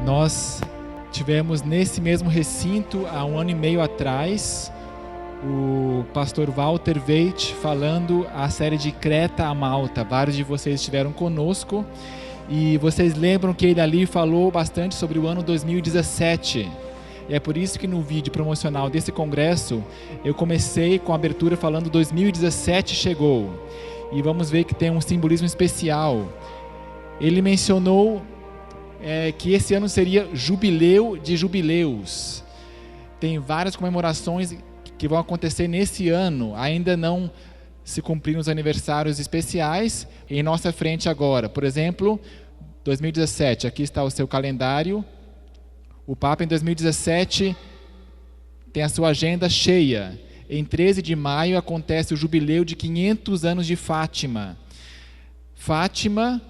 Nós tivemos nesse mesmo recinto, há 1 ano e meio atrás, o pastor Walter Veit falando a série de Creta a Malta. Vários de vocês estiveram conosco e vocês lembram que ele ali falou bastante sobre o ano 2017. E é por isso que no vídeo promocional desse congresso eu comecei com a abertura falando 2017 chegou. E vamos ver que tem um simbolismo especial. Ele mencionou que esse ano seria jubileu de jubileus. Tem várias comemorações que vão acontecer nesse ano, ainda não se cumpriram os aniversários especiais em nossa frente agora. Por exemplo, 2017, aqui está o seu calendário. O Papa em 2017 tem a sua agenda cheia. Em 13 de maio acontece o jubileu de 500 anos de Fátima. Fátima,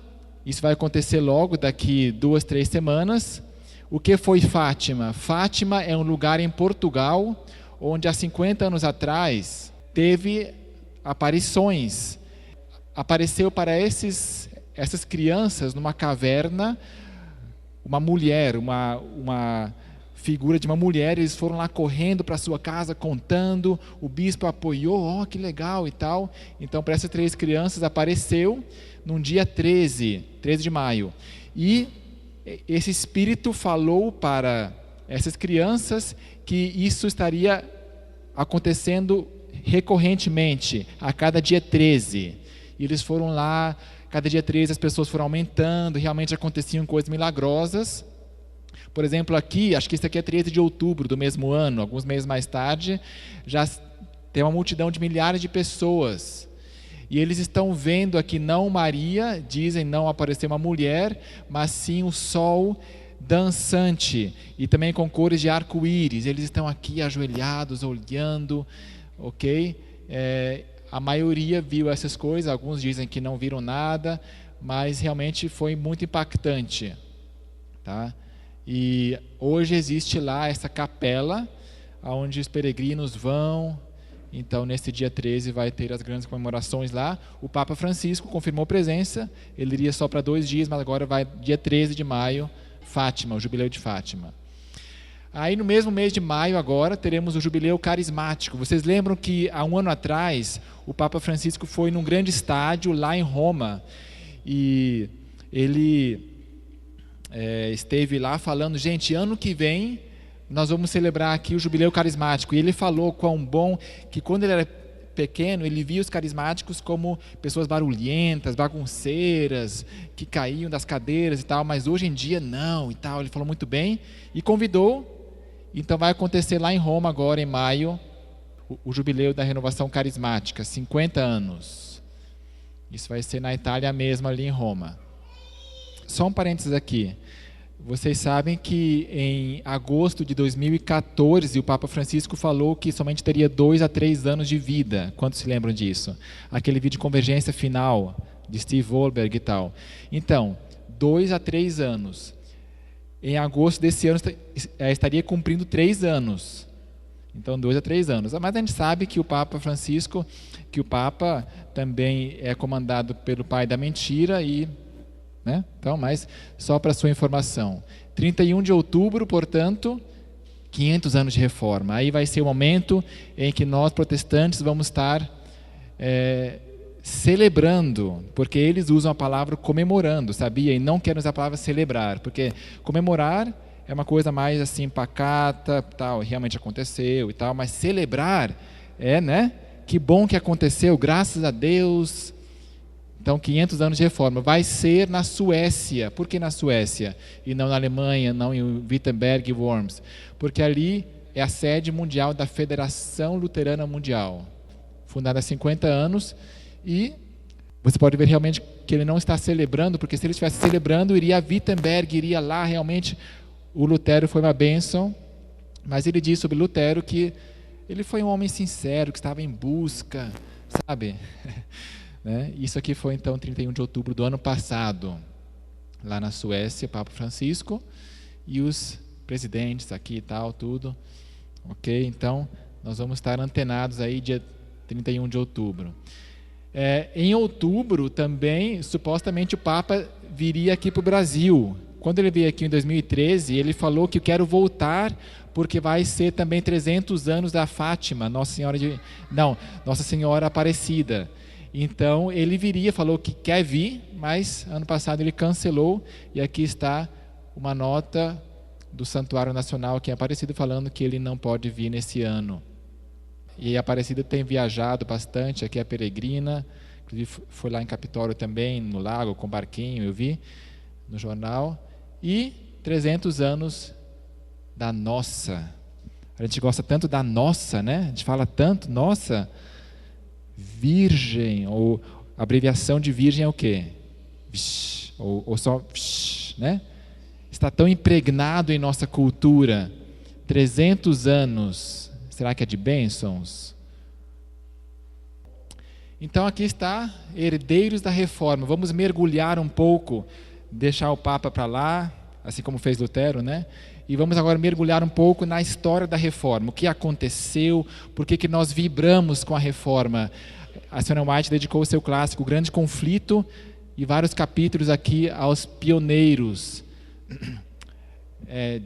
isso vai acontecer logo daqui 2, 3 semanas. O que foi Fátima? Fátima é um lugar em Portugal onde há 50 anos atrás teve aparições. Apareceu para essas crianças numa caverna uma mulher, uma figura de uma mulher. Eles foram lá correndo para sua casa contando, o bispo apoiou, que legal e tal. Então para essas 3 crianças apareceu num dia 13 de maio. E esse espírito falou para essas crianças que isso estaria acontecendo recorrentemente, a cada dia 13. E eles foram lá, cada dia 13 as pessoas foram aumentando, realmente aconteciam coisas milagrosas. Por exemplo, aqui, acho que isso aqui é 13 de outubro do mesmo ano, alguns meses mais tarde, já tem uma multidão de milhares de pessoas. E eles estão vendo aqui não Maria, dizem não aparecer uma mulher, mas sim o sol dançante, e também com cores de arco-íris. Eles estão aqui ajoelhados, olhando, ok? A maioria viu essas coisas, alguns dizem que não viram nada, mas realmente foi muito impactante, tá? E hoje existe lá essa capela, onde os peregrinos vão. Então, nesse dia 13 vai ter as grandes comemorações lá. O Papa Francisco confirmou presença, ele iria só para 2 dias, mas agora vai dia 13 de maio, Fátima, o jubileu de Fátima. Aí no mesmo mês de maio agora teremos o jubileu carismático. Vocês lembram que há 1 ano atrás o Papa Francisco foi num grande estádio lá em Roma e ele esteve lá falando, gente, ano que vem nós vamos celebrar aqui o jubileu carismático. E ele falou quão bom que quando ele era pequeno, ele via os carismáticos como pessoas barulhentas, bagunceiras, que caíam das cadeiras e tal, mas hoje em dia não e tal. Ele falou muito bem e convidou. Então vai acontecer lá em Roma agora em maio o jubileu da renovação carismática, 50 anos. Isso vai ser na Itália mesmo, ali em Roma. Só um parênteses aqui. Vocês sabem que em agosto de 2014 o Papa Francisco falou que somente teria 2 a 3 anos de vida. Quantos se lembram disso? Aquele vídeo de convergência final de Steve Wohlberg e tal. Então, 2 a 3 anos. Em agosto desse ano estaria cumprindo 3 anos. Então, 2 a 3 anos. Mas a gente sabe que o Papa Francisco, que o Papa também é comandado pelo pai da mentira e... Então, mas só para sua informação, 31 de outubro, portanto, 500 anos de reforma. Aí vai ser o momento em que nós protestantes vamos estar celebrando, porque eles usam a palavra comemorando, sabia? E não querem usar a palavra celebrar, porque comemorar é uma coisa mais assim pacata, tal, realmente aconteceu e tal, mas celebrar que bom que aconteceu, graças a Deus. Então, 500 anos de reforma. Vai ser na Suécia. Por que na Suécia? E não na Alemanha, não em Wittenberg e Worms? Porque ali é a sede mundial da Federação Luterana Mundial, fundada há 50 anos. E você pode ver realmente que ele não está celebrando, porque se ele estivesse celebrando, iria a Wittenberg, iria lá, realmente o Lutero foi uma bênção. Mas ele diz sobre Lutero que ele foi um homem sincero, que estava em busca, sabe? Isso aqui foi então 31 de outubro do ano passado, lá na Suécia, Papa Francisco e os presidentes aqui e tal, tudo, ok? Então, nós vamos estar antenados aí dia 31 de outubro. Em outubro também, supostamente o Papa viria aqui para o Brasil, quando ele veio aqui em 2013, ele falou que eu quero voltar porque vai ser também 300 anos da Fátima, Nossa Senhora Aparecida. Então ele viria, falou que quer vir, mas ano passado ele cancelou, e aqui está uma nota do Santuário Nacional aqui em Aparecida falando que ele não pode vir nesse ano. E a Aparecida tem viajado bastante, aqui é peregrina, inclusive foi lá em Capitólio também, no lago, com barquinho, eu vi no jornal. E 300 anos da nossa. A gente gosta tanto da nossa, né? A gente fala tanto, nossa, virgem, ou a abreviação de virgem é o quê? Ou só, né? Está tão impregnado em nossa cultura. 300 anos, será que é de bênçãos? Então aqui está, herdeiros da reforma. Vamos mergulhar um pouco, deixar o Papa para lá, assim como fez Lutero, né? E vamos agora mergulhar um pouco na história da reforma. O que aconteceu, por que nós vibramos com a reforma. A Ellen White dedicou o seu clássico, O Grande Conflito, e vários capítulos aqui aos pioneiros.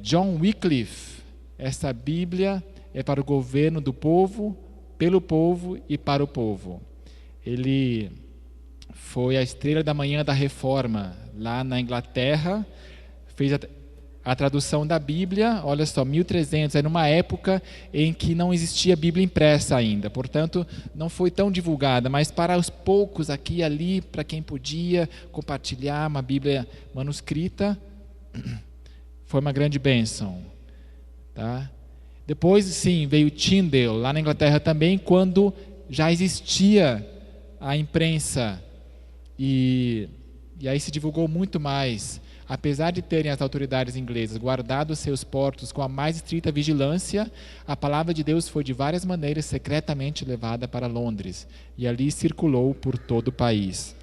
John Wycliffe, essa Bíblia é para o governo do povo, pelo povo e para o povo. Ele foi a estrela da manhã da reforma lá na Inglaterra, fez a tradução da Bíblia, olha só, 1300, era numa época em que não existia Bíblia impressa ainda, portanto não foi tão divulgada, mas para os poucos aqui e ali, para quem podia compartilhar uma Bíblia manuscrita, foi uma grande bênção, tá? Depois, sim, veio Tyndale, lá na Inglaterra também, quando já existia a imprensa, e aí se divulgou muito mais. Apesar de terem as autoridades inglesas guardado seus portos com a mais estrita vigilância, a palavra de Deus foi de várias maneiras secretamente levada para Londres, e ali circulou por todo o país.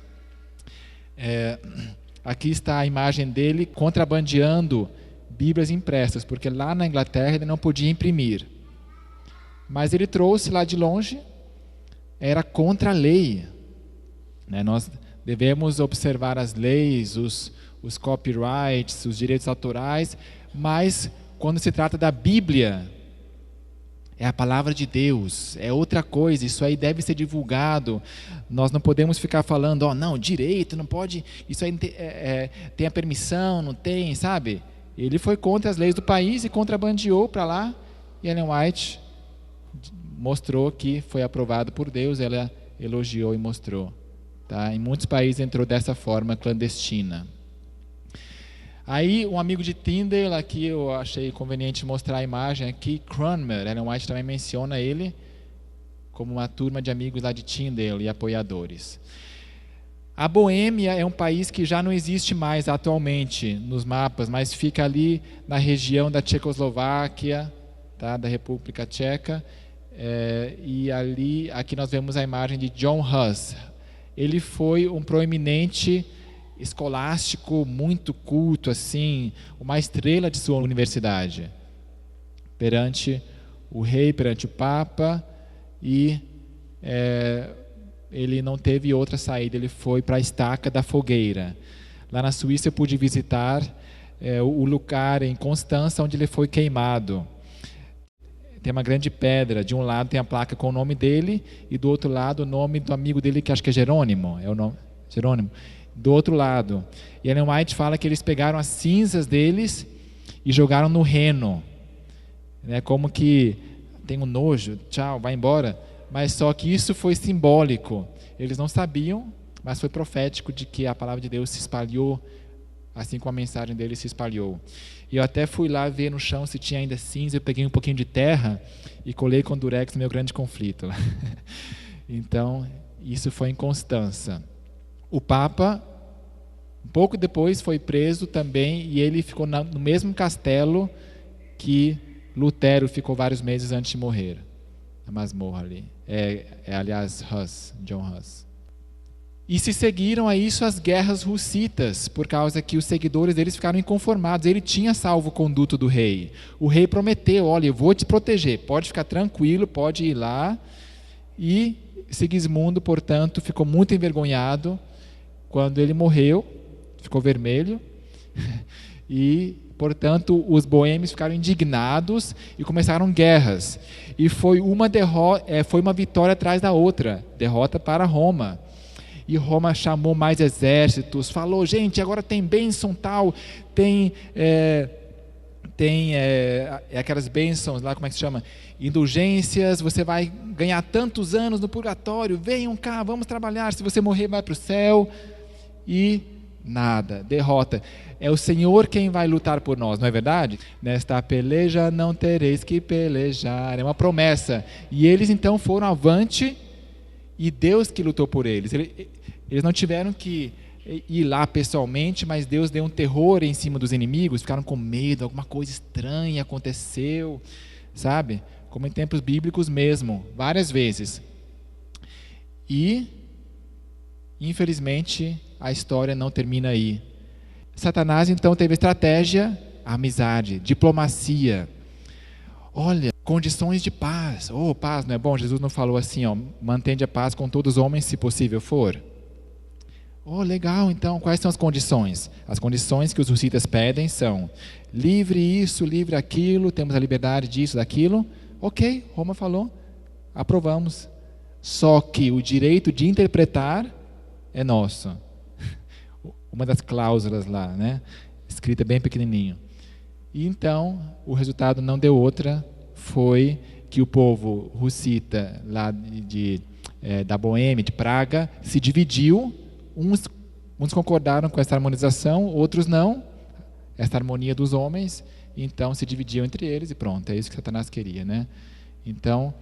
Aqui está a imagem dele contrabandeando Bíblias impressas, porque lá na Inglaterra ele não podia imprimir. Mas ele trouxe lá de longe, era contra a lei. Nós devemos observar as leis, os copyrights, os direitos autorais, mas quando se trata da Bíblia, é a palavra de Deus, é outra coisa, isso aí deve ser divulgado. Nós não podemos ficar falando, não, direito, não pode, isso aí tem a permissão, não tem, sabe? Ele foi contra as leis do país e contrabandeou para lá, e Ellen White mostrou que foi aprovado por Deus, ela elogiou e mostrou. Tá? Em muitos países entrou dessa forma clandestina. Aí um amigo de Tyndale, aqui eu achei conveniente mostrar a imagem aqui, Cranmer, Ellen White também menciona ele como uma turma de amigos lá de Tyndale e apoiadores. A Boêmia é um país que já não existe mais atualmente nos mapas, mas fica ali na região da Tchecoslováquia, tá, da República Tcheca, e ali, aqui nós vemos a imagem de John Huss. Ele foi um proeminente escolástico, muito culto, assim, uma estrela de sua universidade, perante o rei, perante o Papa, e ele não teve outra saída, ele foi para a Estaca da Fogueira. Lá na Suíça eu pude visitar o lugar em Constança, onde ele foi queimado. Tem uma grande pedra, de um lado tem a placa com o nome dele, e do outro lado o nome do amigo dele, que acho que é Jerônimo, é o nome, Jerônimo, do outro lado. E Ellen White fala que eles pegaram as cinzas deles e jogaram no Reno, como que tem um nojo, tchau, vai embora. Mas só que isso foi simbólico. Eles não sabiam, mas foi profético de que a palavra de Deus se espalhou, assim como a mensagem dele se espalhou. E eu até fui lá ver no chão se tinha ainda cinza, eu peguei um pouquinho de terra e colei com durex no meu grande conflito. Então, isso foi em Constança. O Papa, um pouco depois, foi preso também, e ele ficou no mesmo castelo que Lutero ficou vários meses antes de morrer. A masmorra ali. Aliás, Huss, John Huss. E se seguiram a isso as guerras hussitas, por causa que os seguidores deles ficaram inconformados. Ele tinha salvo-conduto do rei. O rei prometeu, olha, eu vou te proteger, pode ficar tranquilo, pode ir lá. E Sigismundo, portanto, ficou muito envergonhado quando ele morreu, ficou vermelho, E, portanto, os boêmios ficaram indignados e começaram guerras. E foi uma vitória atrás da outra, derrota para Roma. E Roma chamou mais exércitos, falou, gente, agora tem bênção tal, tem aquelas bênçãos lá, como é que se chama? Indulgências, você vai ganhar tantos anos no purgatório, venham cá, vamos trabalhar, se você morrer vai para o céu. E nada, derrota. É o Senhor quem vai lutar por nós, não é verdade? Nesta peleja não tereis que pelejar, é uma promessa. E eles então foram avante, e Deus que lutou por eles. Eles não tiveram que ir lá pessoalmente, mas Deus deu um terror em cima dos inimigos, ficaram com medo, alguma coisa estranha aconteceu, sabe? Como em tempos bíblicos mesmo, várias vezes. E, infelizmente, a história não termina aí. Satanás, então, teve estratégia, amizade, diplomacia. Olha, condições de paz. Oh, paz não é bom? Jesus não falou assim, mantende a paz com todos os homens, se possível for. Oh, legal, então, quais são as condições? As condições que os hussitas pedem são livre isso, livre aquilo, temos a liberdade disso, daquilo. Ok, Roma falou, aprovamos. Só que o direito de interpretar é nosso. Uma das cláusulas lá, né? Escrita bem pequenininho. E então, o resultado não deu outra, foi que o povo hussita lá da Boêmia, de Praga, se dividiu. Uns concordaram com essa harmonização, outros não, essa harmonia dos homens, então se dividiam entre eles e pronto, é isso que Satanás queria, né? Então,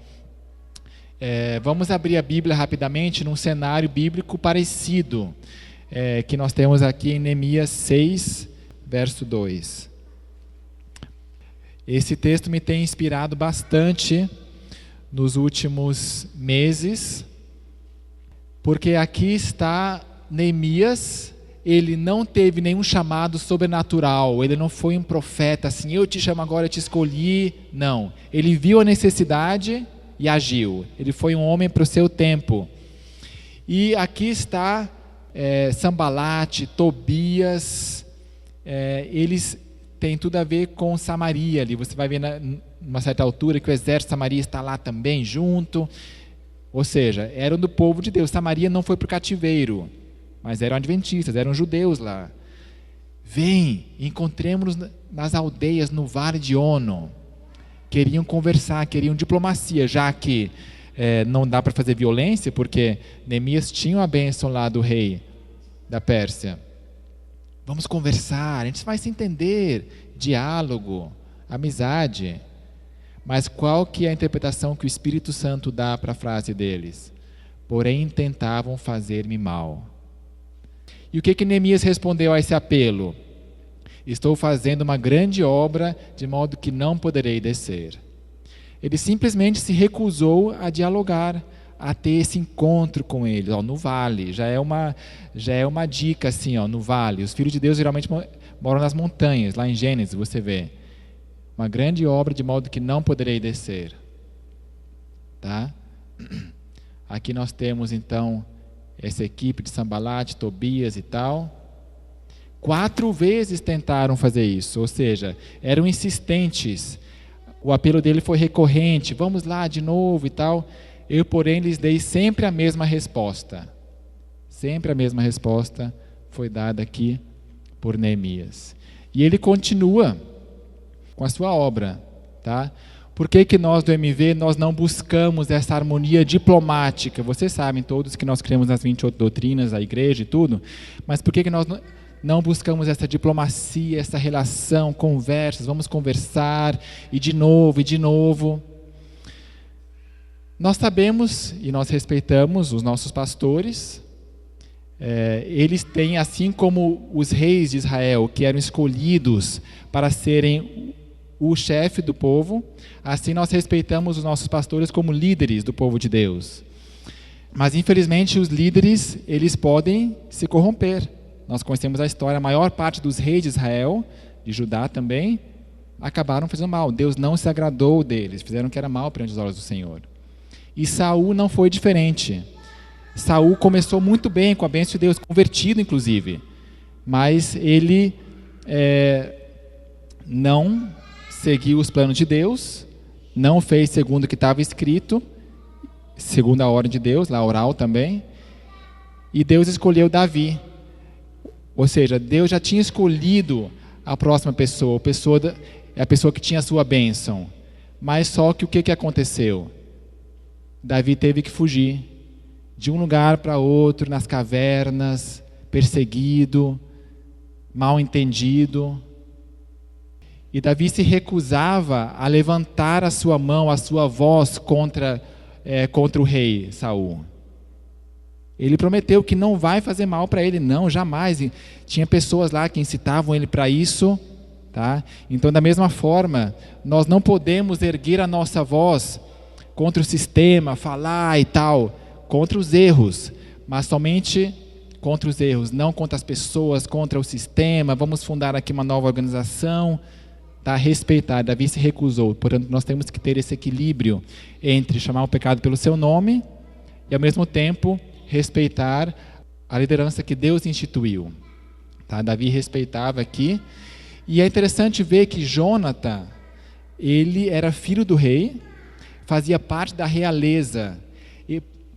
vamos abrir a Bíblia rapidamente num cenário bíblico parecido, que nós temos aqui em Neemias 6, verso 2. Esse texto me tem inspirado bastante nos últimos meses, porque aqui está Neemias. Ele não teve nenhum chamado sobrenatural, ele não foi um profeta assim, eu te chamo agora, eu te escolhi. Não, ele viu a necessidade e agiu. Ele foi um homem para o seu tempo. E aqui está Sambalate, Tobias, eles têm tudo a ver com Samaria ali. Você vai ver numa certa altura que o exército de Samaria está lá também junto, ou seja, eram do povo de Deus. Samaria não foi para o cativeiro, mas eram adventistas, eram judeus lá. Vem, encontremos-nos nas aldeias no Vale de Ono. Queriam conversar, queriam diplomacia, já que não dá para fazer violência, porque Neemias tinha a bênção lá do rei da Pérsia. Vamos conversar, a gente vai se entender, diálogo, amizade. Mas qual que é a interpretação que o Espírito Santo dá para a frase deles? Porém tentavam fazer-me mal. E o que Neemias respondeu a esse apelo? Estou fazendo uma grande obra, de modo que não poderei descer. Ele simplesmente se recusou a dialogar, a ter esse encontro com eles, no vale. Já é uma dica assim, no vale. Os filhos de Deus geralmente moram nas montanhas, lá em Gênesis você vê. Uma grande obra, de modo que não poderei descer. Tá? Aqui nós temos então essa equipe de Sambalate, Tobias e tal. 4 vezes tentaram fazer isso, ou seja, eram insistentes. O apelo dele foi recorrente, vamos lá de novo e tal. Eu, porém, lhes dei sempre a mesma resposta. Sempre a mesma resposta foi dada aqui por Neemias. E ele continua com a sua obra, tá? Por que nós do MV nós não buscamos essa harmonia diplomática? Vocês sabem todos que nós cremos nas 28 doutrinas, a igreja e tudo, mas por que nós não buscamos essa diplomacia, essa relação, conversas, vamos conversar, e de novo, e de novo. Nós sabemos e nós respeitamos os nossos pastores, eles têm, assim como os reis de Israel, que eram escolhidos para serem o chefe do povo, assim nós respeitamos os nossos pastores como líderes do povo de Deus. Mas infelizmente os líderes, eles podem se corromper. Nós conhecemos a história, a maior parte dos reis de Israel, de Judá também, acabaram fazendo mal. Deus não se agradou deles, fizeram o que era mal perante os olhos do Senhor. E Saul não foi diferente. Saul começou muito bem com a bênção de Deus, convertido inclusive, mas ele não seguiu os planos de Deus, não fez segundo o que estava escrito, segundo a ordem de Deus, lá oral também, e Deus escolheu Davi. Ou seja, Deus já tinha escolhido a próxima pessoa, a pessoa que tinha a sua bênção. Mas só que o que aconteceu? Davi teve que fugir de um lugar para outro, nas cavernas, perseguido, mal entendido. E Davi se recusava a levantar a sua mão, a sua voz contra o rei Saul. Ele prometeu que não vai fazer mal para ele, não, jamais. E tinha pessoas lá que incitavam ele para isso, tá? Então, da mesma forma, nós não podemos erguer a nossa voz contra o sistema, falar e tal, contra os erros, mas somente contra os erros, não contra as pessoas, contra o sistema. Vamos fundar aqui uma nova organização, tá? Respeitar. Davi se recusou. Portanto, nós temos que ter esse equilíbrio entre chamar o pecado pelo seu nome e, ao mesmo tempo, respeitar a liderança que Deus instituiu. Tá? Davi respeitava aqui. E é interessante ver que Jonathan, ele era filho do rei, fazia parte da realeza,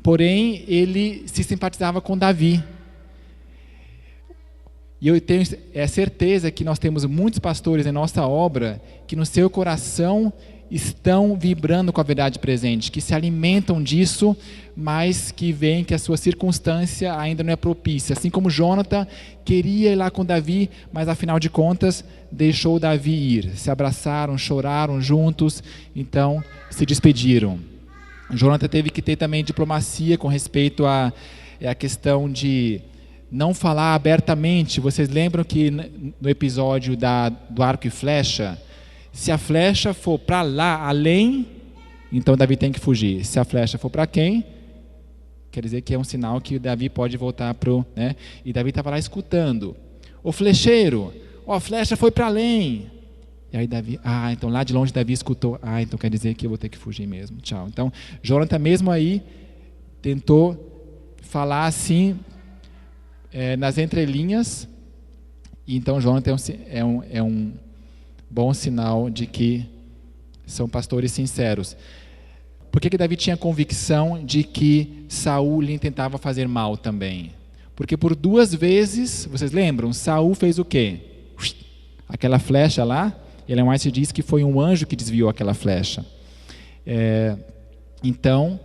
porém ele se simpatizava com Davi. E eu tenho certeza que nós temos muitos pastores em nossa obra que no seu coração estão vibrando com a verdade presente, que se alimentam disso, mas que veem que a sua circunstância ainda não é propícia. Assim como Jonathan queria ir lá com Davi, mas afinal de contas deixou Davi ir. Se abraçaram, choraram juntos, então se despediram. Jonathan teve que ter também diplomacia com respeito à questão de não falar abertamente. Vocês lembram que no episódio do arco e flecha, se a flecha for para lá, além, então Davi tem que fugir. Se a flecha for para quem? Quer dizer que é um sinal que Davi pode voltar para o... Né? E Davi estava lá escutando. O flecheiro, a flecha foi para além. E aí Davi, então lá de longe Davi escutou, então quer dizer que eu vou ter que fugir mesmo, tchau. Então, Jonathan mesmo aí tentou falar assim, nas entrelinhas, e então Jonathan é um bom sinal de que são pastores sinceros. Por que Davi tinha convicção de que Saul lhe tentava fazer mal também? Porque por 2 vezes, vocês lembram, Saul fez o quê? Aquela flecha lá, Ellen White diz que foi um anjo que desviou aquela flecha. Então,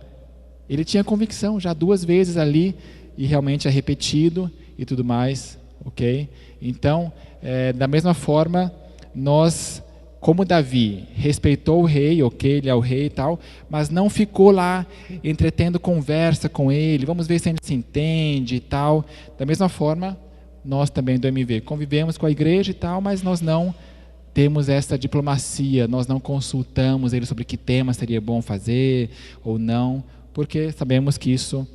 ele tinha convicção já 2 vezes ali, e realmente é repetido e tudo mais, ok? Então, da mesma forma, nós, como Davi, respeitou o rei, ok, ele é o rei e tal, mas não ficou lá entretendo conversa com ele, vamos ver se a gente se entende e tal. Da mesma forma, nós também do MV convivemos com a igreja e tal, mas nós não temos essa diplomacia, nós não consultamos ele sobre que tema seria bom fazer ou não, porque sabemos que isso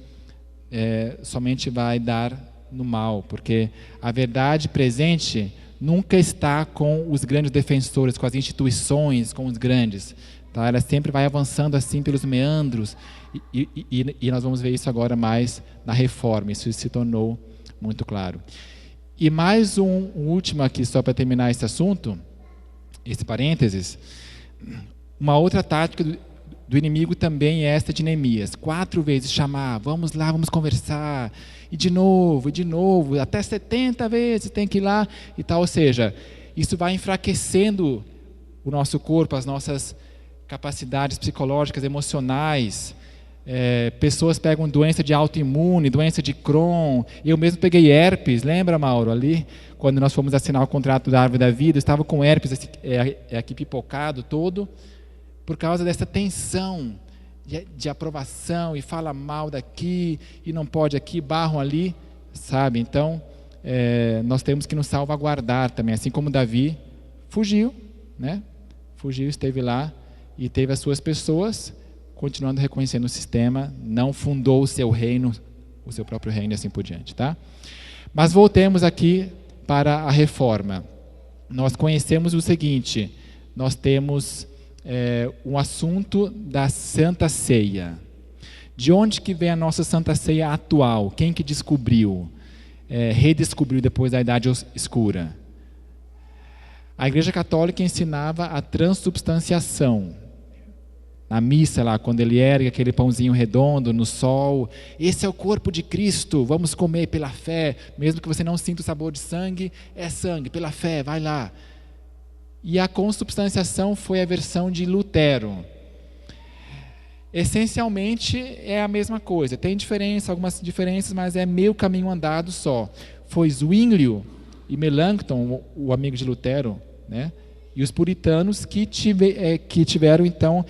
somente vai dar no mal, porque a verdade presente nunca está com os grandes defensores, com as instituições, com os grandes. Tá? Ela sempre vai avançando assim pelos meandros, e nós vamos ver isso agora mais na reforma, isso se tornou muito claro. E mais um último aqui, só para terminar esse assunto, esse parênteses, uma outra tática do inimigo também é esta de Neemias. 4 vezes chamar, vamos lá, vamos conversar, e de novo, até 70 vezes tem que ir lá e tal. Ou seja, isso vai enfraquecendo o nosso corpo, as nossas capacidades psicológicas, emocionais. Pessoas pegam doença de autoimune, doença de Crohn. Eu mesmo peguei herpes, lembra, Mauro, ali? Quando nós fomos assinar o contrato da Árvore da Vida, eu estava com herpes aqui pipocado todo, por causa dessa tensão de aprovação, e fala mal daqui, e não pode aqui, barram ali, sabe? Então, nós temos que nos salvaguardar também, assim como Davi fugiu, né? Fugiu, esteve lá, e teve as suas pessoas, continuando reconhecendo o sistema, não fundou o seu reino, o seu próprio reino e assim por diante, tá? Mas voltemos aqui para a reforma. Nós conhecemos o seguinte, nós temos um assunto da Santa Ceia. De onde que vem a nossa Santa Ceia atual? Quem que descobriu? Redescobriu depois da Idade Escura? A Igreja Católica ensinava a transubstanciação. Na missa lá, quando ele ergue aquele pãozinho redondo no sol, esse é o corpo de Cristo, vamos comer pela fé, mesmo que você não sinta o sabor de sangue, é sangue, pela fé, vai lá. E a consubstanciação foi a versão de Lutero. Essencialmente é a mesma coisa, tem algumas diferenças, mas é meio caminho andado só. Foi Zwinglio e Melanchthon, o amigo de Lutero, né? E os puritanos que tiveram então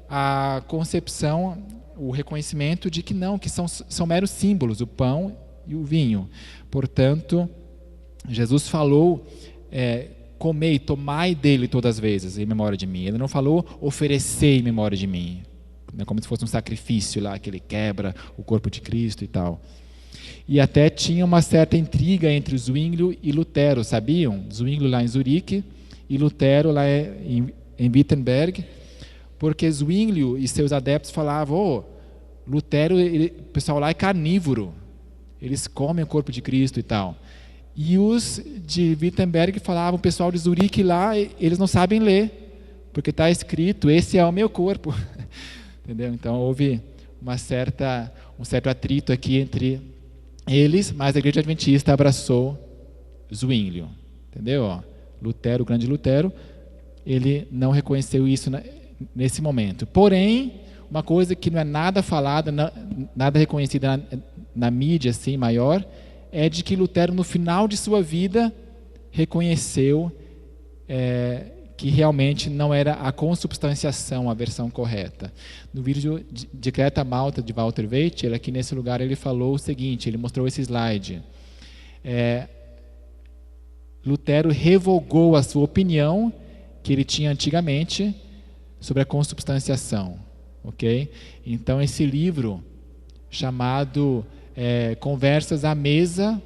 a concepção, o reconhecimento de que não, que são meros símbolos, o pão e o vinho. Portanto, Jesus falou, comei, tomai dele todas as vezes em memória de mim. Ele não falou oferecer em memória de mim, né, como se fosse um sacrifício lá, que ele quebra o corpo de Cristo e tal. E até tinha uma certa intriga entre Zwinglio e Lutero, sabiam? Zwinglio lá em Zurique e Lutero lá em Wittenberg, porque Zwinglio e seus adeptos falavam, Lutero, o pessoal lá é carnívoro, eles comem o corpo de Cristo e tal. E os de Wittenberg falavam, o pessoal de Zurique lá, eles não sabem ler, porque está escrito, esse é o meu corpo. Entendeu? Então houve um certo atrito aqui entre eles, mas a Igreja Adventista abraçou Zwinglio. Entendeu? Lutero, o grande Lutero, ele não reconheceu isso nesse momento. Porém, uma coisa que não é nada falada, nada reconhecida na mídia assim, maior, é de que Lutero, no final de sua vida, reconheceu que realmente não era a consubstanciação a versão correta. No vídeo de Creta Malta, de Walter Weitsch, aqui nesse lugar ele falou o seguinte, ele mostrou esse slide. Lutero revogou a sua opinião que ele tinha antigamente sobre a consubstanciação, ok? Então esse livro chamado Conversas à Mesa,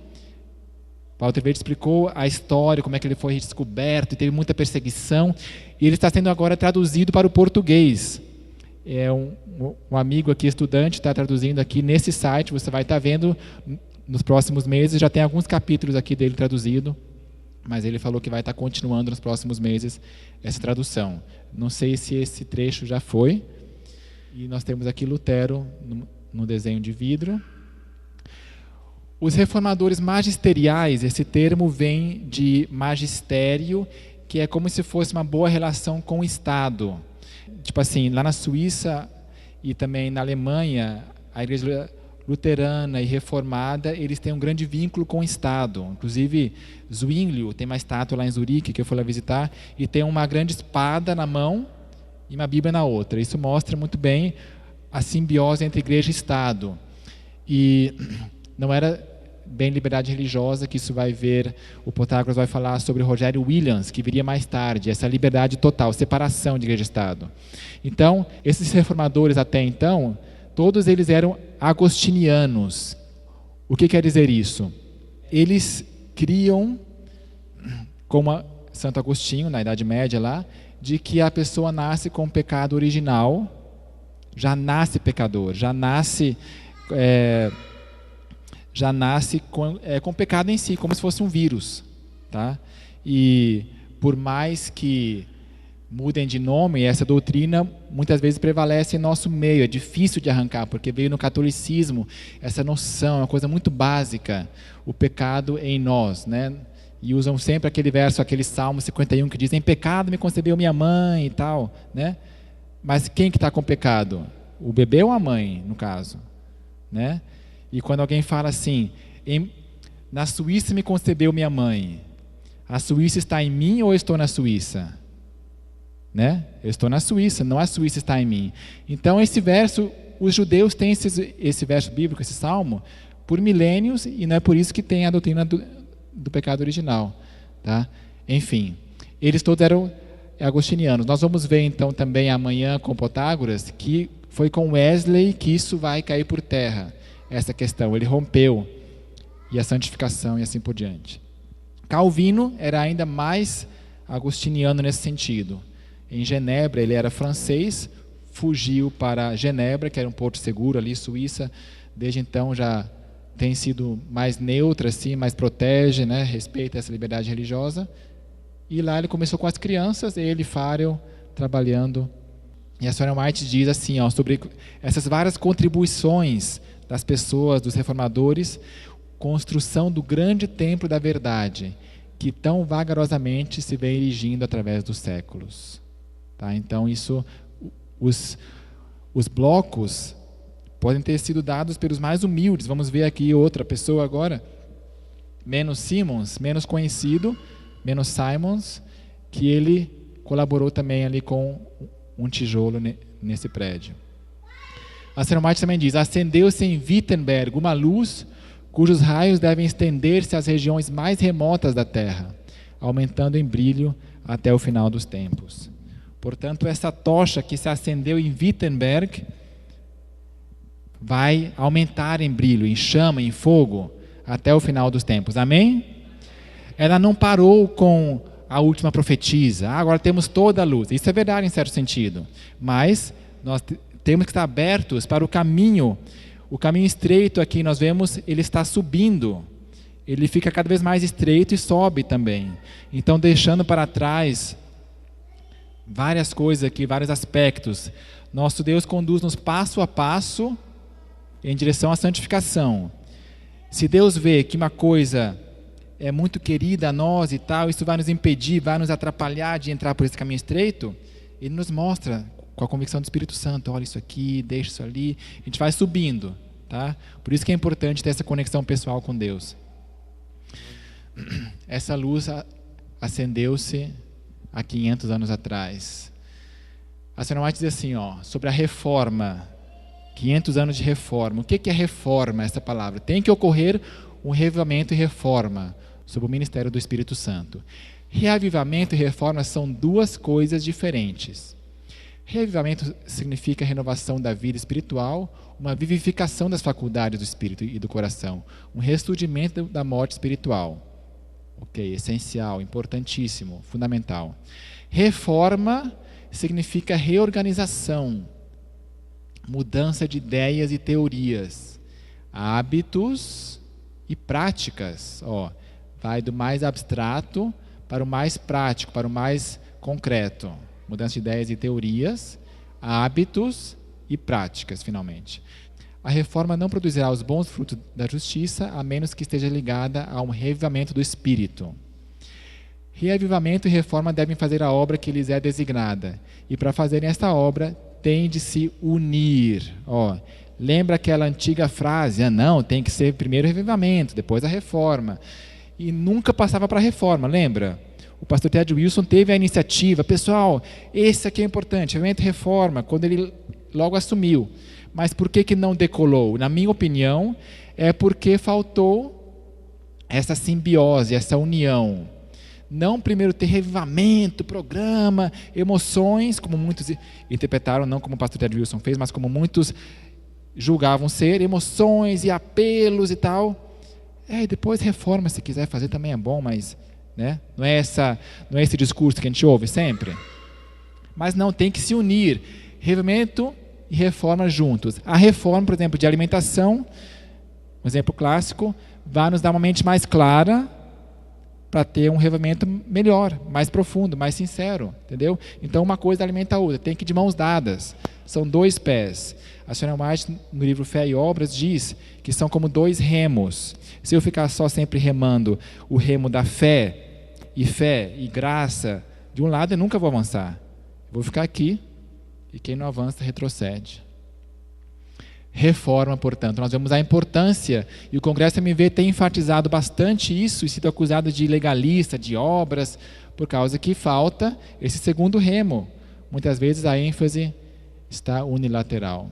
Walter Weitsch explicou a história, como é que ele foi descoberto, e teve muita perseguição, e ele está sendo agora traduzido para o português. Um amigo aqui, estudante, está traduzindo aqui nesse site, você vai estar vendo nos próximos meses, já tem alguns capítulos aqui dele traduzido, mas ele falou que vai estar continuando nos próximos meses essa tradução. Não sei se esse trecho já foi. E nós temos aqui Lutero no desenho de vidro. Os reformadores magisteriais, esse termo vem de magistério, que é como se fosse uma boa relação com o Estado. Tipo assim, lá na Suíça e também na Alemanha, a igreja luterana e reformada, eles têm um grande vínculo com o Estado. Inclusive, Zwinglio tem uma estátua lá em Zurique, que eu fui lá visitar, e tem uma grande espada na mão e uma Bíblia na outra. Isso mostra muito bem a simbiose entre igreja e Estado. E não era bem liberdade religiosa, que isso vai ver, o Protágoras vai falar sobre Rogério Williams, que viria mais tarde, essa liberdade total, separação de igreja e Estado. Então, esses reformadores até então, todos eles eram agostinianos. O que quer dizer isso? Eles criam, como Santo Agostinho, na Idade Média lá, de que a pessoa nasce com o pecado original, já nasce pecador, já nasce com o pecado em si, como se fosse um vírus. Tá? E por mais que mudem de nome, essa doutrina muitas vezes prevalece em nosso meio, é difícil de arrancar, porque veio no catolicismo essa noção, é uma coisa muito básica, o pecado em nós, né? E usam sempre aquele verso, aquele Salmo 51 que diz, em pecado me concebeu minha mãe e tal, né? Mas quem que está com pecado? O bebê ou a mãe, no caso, né? E quando alguém fala assim, na Suíça me concebeu minha mãe, a Suíça está em mim ou eu estou na Suíça? Né? Eu estou na Suíça, não a Suíça está em mim. Então esse verso, os judeus têm esse verso bíblico, esse salmo, por milênios, e não é por isso que tem a doutrina do pecado original. Tá? Enfim, eles todos eram agostinianos. Nós vamos ver então também amanhã com Protágoras, que foi com Wesley que isso vai cair por terra, essa questão. Ele rompeu, e a santificação e assim por diante. Calvino era ainda mais agostiniano nesse sentido. Em Genebra, ele era francês, fugiu para Genebra, que era um porto seguro ali, Suíça. Desde então já tem sido mais neutra, assim, mais protege, né, respeita essa liberdade religiosa. E lá ele começou com as crianças, ele e Farrell trabalhando. E a Sônia White diz assim, sobre essas várias contribuições das pessoas, dos reformadores, construção do grande templo da verdade, que tão vagarosamente se vem erigindo através dos séculos. Tá? Então, os blocos podem ter sido dados pelos mais humildes. Vamos ver aqui outra pessoa agora, menos Simmons, menos conhecido, menos Simons, que ele colaborou também ali com um tijolo nesse prédio. A Sônia White também diz: acendeu-se em Wittenberg uma luz cujos raios devem estender-se às regiões mais remotas da Terra, aumentando em brilho até o final dos tempos. Portanto, essa tocha que se acendeu em Wittenberg vai aumentar em brilho, em chama, em fogo, até o final dos tempos. Amém? Ela não parou com a última profetisa. Agora temos toda a luz. Isso é verdade em certo sentido. Mas nós temos que estar abertos para o caminho. O caminho estreito aqui, nós vemos, ele está subindo. Ele fica cada vez mais estreito e sobe também. Então, deixando para trás várias coisas aqui, vários aspectos. Nosso Deus conduz-nos passo a passo em direção à santificação. Se Deus vê que uma coisa é muito querida a nós e tal, isso vai nos impedir, vai nos atrapalhar de entrar por esse caminho estreito, Ele nos mostra com a convicção do Espírito Santo: olha isso aqui, deixa isso ali, a gente vai subindo, tá? Por isso que é importante ter essa conexão pessoal com Deus. Essa luz acendeu-se há 500 anos atrás. A Sônia White diz assim, sobre a reforma, 500 anos de reforma. O que é reforma, essa palavra? Tem que ocorrer um reavivamento e reforma sob o ministério do Espírito Santo. Reavivamento e reforma são duas coisas diferentes. Reavivamento significa renovação da vida espiritual, uma vivificação das faculdades do espírito e do coração, um ressurgimento da morte espiritual. Ok, essencial, importantíssimo, fundamental. Reforma significa reorganização, mudança de ideias e teorias, hábitos e práticas. Vai do mais abstrato para o mais prático, para o mais concreto. Mudança de ideias e teorias, hábitos e práticas, finalmente. A reforma não produzirá os bons frutos da justiça, a menos que esteja ligada a um reavivamento do espírito. Reavivamento e reforma devem fazer a obra que lhes é designada. E para fazerem esta obra, têm de se unir. Lembra aquela antiga frase: não, tem que ser primeiro o reavivamento, depois a reforma. E nunca passava para a reforma, lembra? O pastor Ted Wilson teve a iniciativa: pessoal, esse aqui é importante, reavivamento e reforma, quando ele logo assumiu. Mas por que não decolou? Na minha opinião, é porque faltou essa simbiose, essa união. Não primeiro ter revivamento, programa, emoções, como muitos interpretaram, não como o pastor Ted Wilson fez, mas como muitos julgavam ser, emoções e apelos e tal. E depois reforma, se quiser fazer também é bom, mas não é esse discurso que a gente ouve sempre. Mas não, tem que se unir. Revivamento e reforma juntos. A reforma, por exemplo, de alimentação, um exemplo clássico, vai nos dar uma mente mais clara para ter um reavivamento melhor, mais profundo, mais sincero, entendeu? Então uma coisa alimenta a outra, tem que ir de mãos dadas, são dois pés. A Sônia White, no livro Fé e Obras, diz que são como dois remos. Se eu ficar só sempre remando o remo da fé e graça de um lado, eu nunca vou avançar. Vou ficar aqui, e quem não avança retrocede. Reforma, portanto, nós vemos a importância, e o Congresso MV tem enfatizado bastante isso e sido acusado de legalista, de obras, por causa que falta esse segundo remo. Muitas vezes a ênfase está unilateral.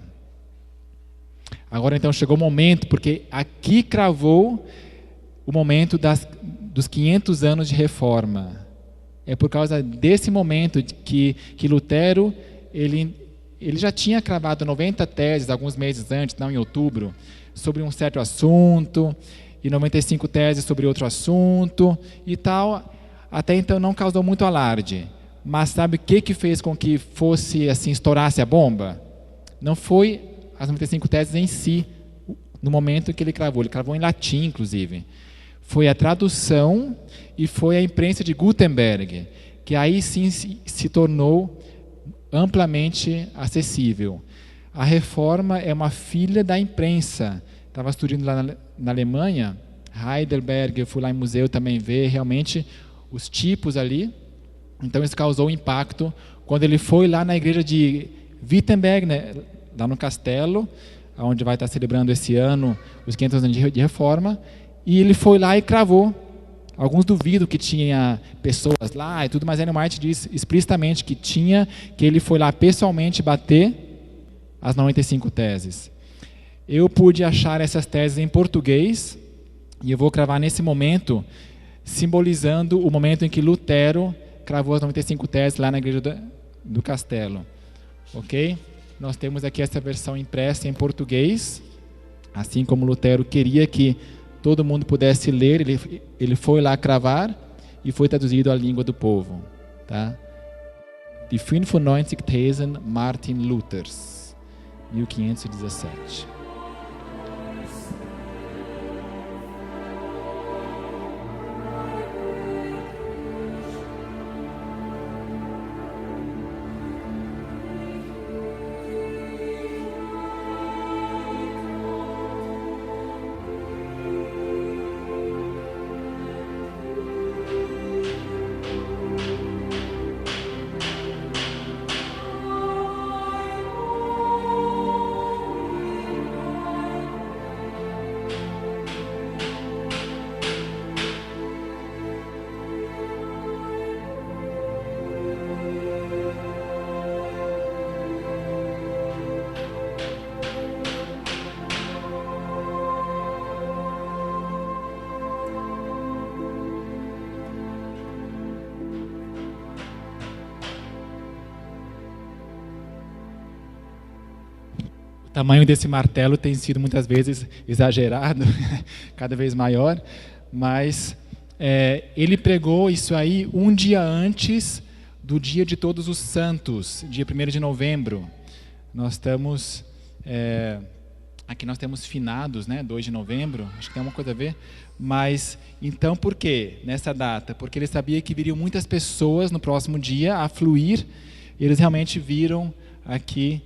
Agora então chegou o momento, porque aqui cravou o momento dos 500 anos de reforma. É por causa desse momento que Lutero, ele já tinha cravado 90 teses alguns meses antes, não em outubro, sobre um certo assunto, e 95 teses sobre outro assunto e tal. Até então não causou muito alarde. Mas sabe o que fez com que fosse assim, estourasse a bomba? Não foi as 95 teses em si, no momento que ele cravou em latim, inclusive. foi a tradução e foi a imprensa de Gutenberg, que aí sim se tornou amplamente acessível. A Reforma é uma filha da imprensa. Estava estudando lá na Alemanha, Heidelberg, eu fui lá em museu também ver realmente os tipos ali. Então isso causou impacto quando ele foi lá na igreja de Wittenberg, né, lá no castelo, onde vai estar celebrando esse ano os 500 anos de Reforma, e ele foi lá e cravou. Alguns duvidam que tinha pessoas lá e tudo, mas Ellen White diz explicitamente que ele foi lá pessoalmente bater as 95 teses. Eu pude achar essas teses em português, e eu vou cravar nesse momento, simbolizando o momento em que Lutero cravou as 95 teses lá na igreja do castelo. Ok? Nós temos aqui essa versão impressa em português, assim como Lutero queria que todo mundo pudesse ler, ele foi lá cravar e foi traduzido à língua do povo. Tá? Die 95 Thesen Martin Luthers, 1517. O tamanho desse martelo tem sido muitas vezes exagerado, cada vez maior, mas ele pregou isso aí um dia antes do dia de Todos os Santos, dia 1º de novembro. Nós estamos, aqui nós temos finados, né, 2 de novembro, acho que tem uma coisa a ver, mas então por quê nessa data? Porque ele sabia que viriam muitas pessoas no próximo dia a fluir, e eles realmente viram aqui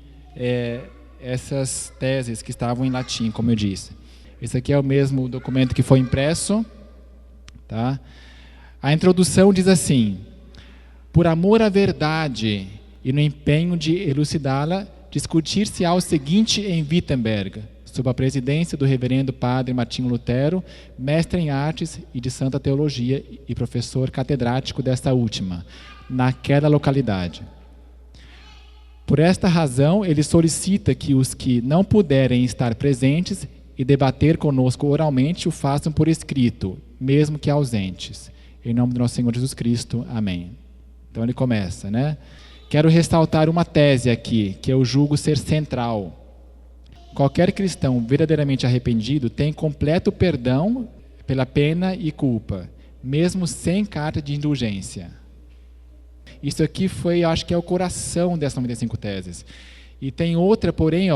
essas teses que estavam em latim, como eu disse. Esse aqui é o mesmo documento que foi impresso. Tá? A introdução diz assim: por amor à verdade e no empenho de elucidá-la, discutir-se-á o seguinte em Wittenberg, sob a presidência do reverendo padre Martinho Lutero, mestre em artes e de santa teologia e professor catedrático desta última, naquela localidade. Por esta razão, ele solicita que os que não puderem estar presentes e debater conosco oralmente o façam por escrito, mesmo que ausentes. Em nome do nosso Senhor Jesus Cristo. Amém. Então ele começa, né? Quero ressaltar uma tese aqui, que eu julgo ser central. Qualquer cristão verdadeiramente arrependido tem completo perdão pela pena e culpa, mesmo sem carta de indulgência. Isso aqui foi, eu acho que é o coração dessas 95 teses. E tem outra, porém,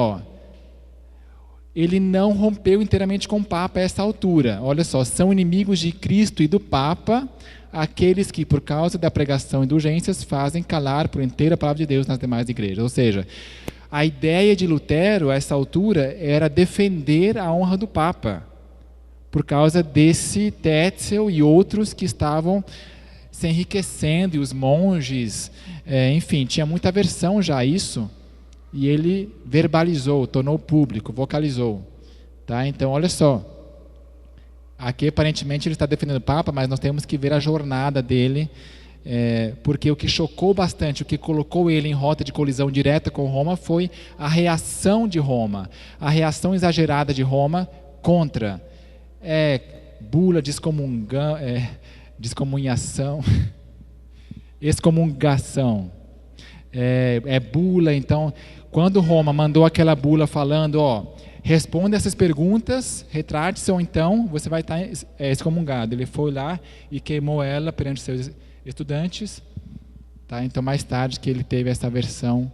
ele não rompeu inteiramente com o Papa a essa altura. Olha só, são inimigos de Cristo e do Papa aqueles que, por causa da pregação e indulgências, fazem calar por inteiro a palavra de Deus nas demais igrejas. Ou seja, a ideia de Lutero, a essa altura, era defender a honra do Papa, por causa desse Tetzel e outros que estavam se enriquecendo, e os monges, enfim, tinha muita aversão já a isso, e ele verbalizou, tornou público, vocalizou. Tá? Então, olha só, aqui aparentemente ele está defendendo o Papa, mas nós temos que ver a jornada dele, porque o que chocou bastante, o que colocou ele em rota de colisão direta com Roma foi a reação de Roma, a reação exagerada de Roma contra bula, descomunhação, excomungação, bula. Então, quando Roma mandou aquela bula falando, responda essas perguntas, retrate-se ou então você vai estar excomungado. Ele foi lá e queimou ela perante seus estudantes. Tá? Então, mais tarde que ele teve essa versão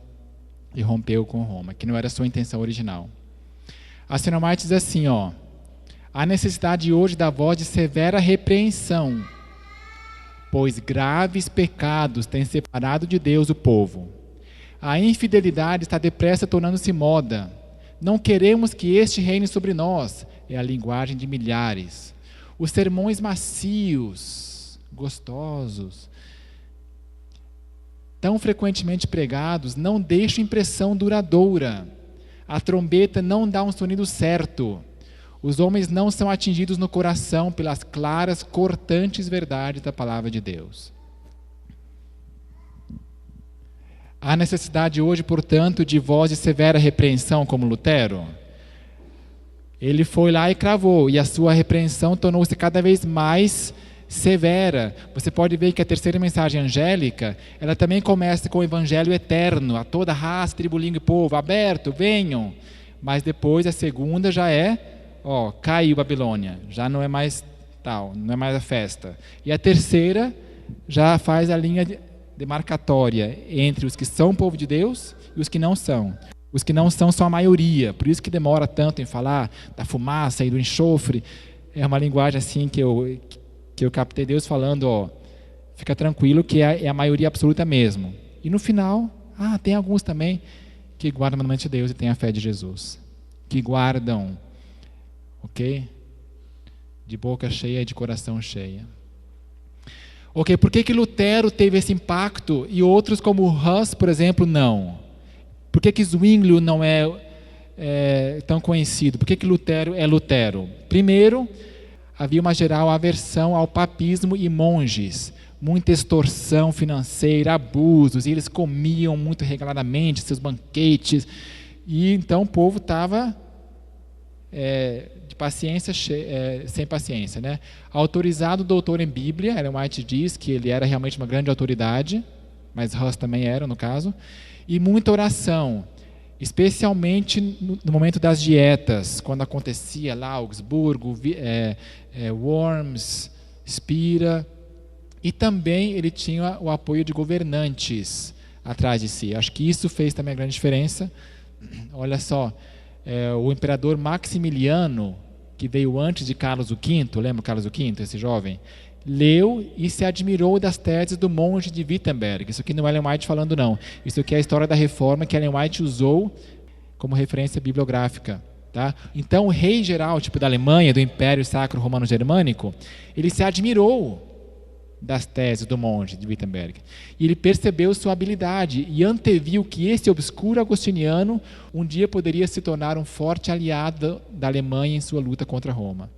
e rompeu com Roma, que não era a sua intenção original. A Ellen White diz assim, Há necessidade hoje da voz de severa repreensão, pois graves pecados têm separado de Deus o povo. A infidelidade está depressa tornando-se moda. Não queremos que este reine sobre nós. É a linguagem de milhares. Os sermões macios, gostosos, tão frequentemente pregados, não deixam impressão duradoura. A trombeta não dá um sonido certo. Os homens não são atingidos no coração pelas claras, cortantes verdades da palavra de Deus. Há necessidade hoje, portanto, de voz de severa repreensão, como Lutero? Ele foi lá e cravou, e a sua repreensão tornou-se cada vez mais severa. Você pode ver que a terceira mensagem angélica, ela também começa com o evangelho eterno, a toda raça, tribo, língua e povo, aberto, venham. Mas depois a segunda já é, caiu Babilônia, já não é mais tal, não é mais a festa. E a terceira já faz a linha demarcatória entre os que são povo de Deus e os que não são. Os que não são a maioria, por isso que demora tanto em falar da fumaça e do enxofre. É uma linguagem assim que eu captei Deus falando, fica tranquilo que é a maioria absoluta mesmo. E no final, tem alguns também que guardam o mandamento de Deus e têm a fé de Jesus. Que guardam, ok? De boca cheia e de coração cheia. Ok, por que Lutero teve esse impacto e outros como Hus, por exemplo, não? Por que Zwinglio não é tão conhecido? Por que Lutero é Lutero? Primeiro, havia uma geral aversão ao papismo e monges, muita extorsão financeira, abusos, e eles comiam muito regaladamente seus banquetes, e então o povo estava de paciência, sem paciência, né? Autorizado doutor em Bíblia, Ellen White diz que ele era realmente uma grande autoridade, mas Hus também era, no caso, e muita oração, especialmente no momento das dietas, quando acontecia lá Augsburgo, Worms, Spira, e também ele tinha o apoio de governantes atrás de si. Acho que isso fez também a grande diferença. Olha só, o imperador Maximiliano, que veio antes de Carlos V, lembra Carlos V, esse jovem? Leu e se admirou das teses do monge de Wittenberg. Isso aqui não é Ellen White falando, não. Isso aqui é a história da reforma que Ellen White usou como referência bibliográfica. Tá? Então, o rei geral, tipo da Alemanha, do Império Sacro Romano Germânico, ele se admirou das teses do monge de Wittenberg. E ele percebeu sua habilidade e anteviu que esse obscuro agostiniano um dia poderia se tornar um forte aliado da Alemanha em sua luta contra Roma.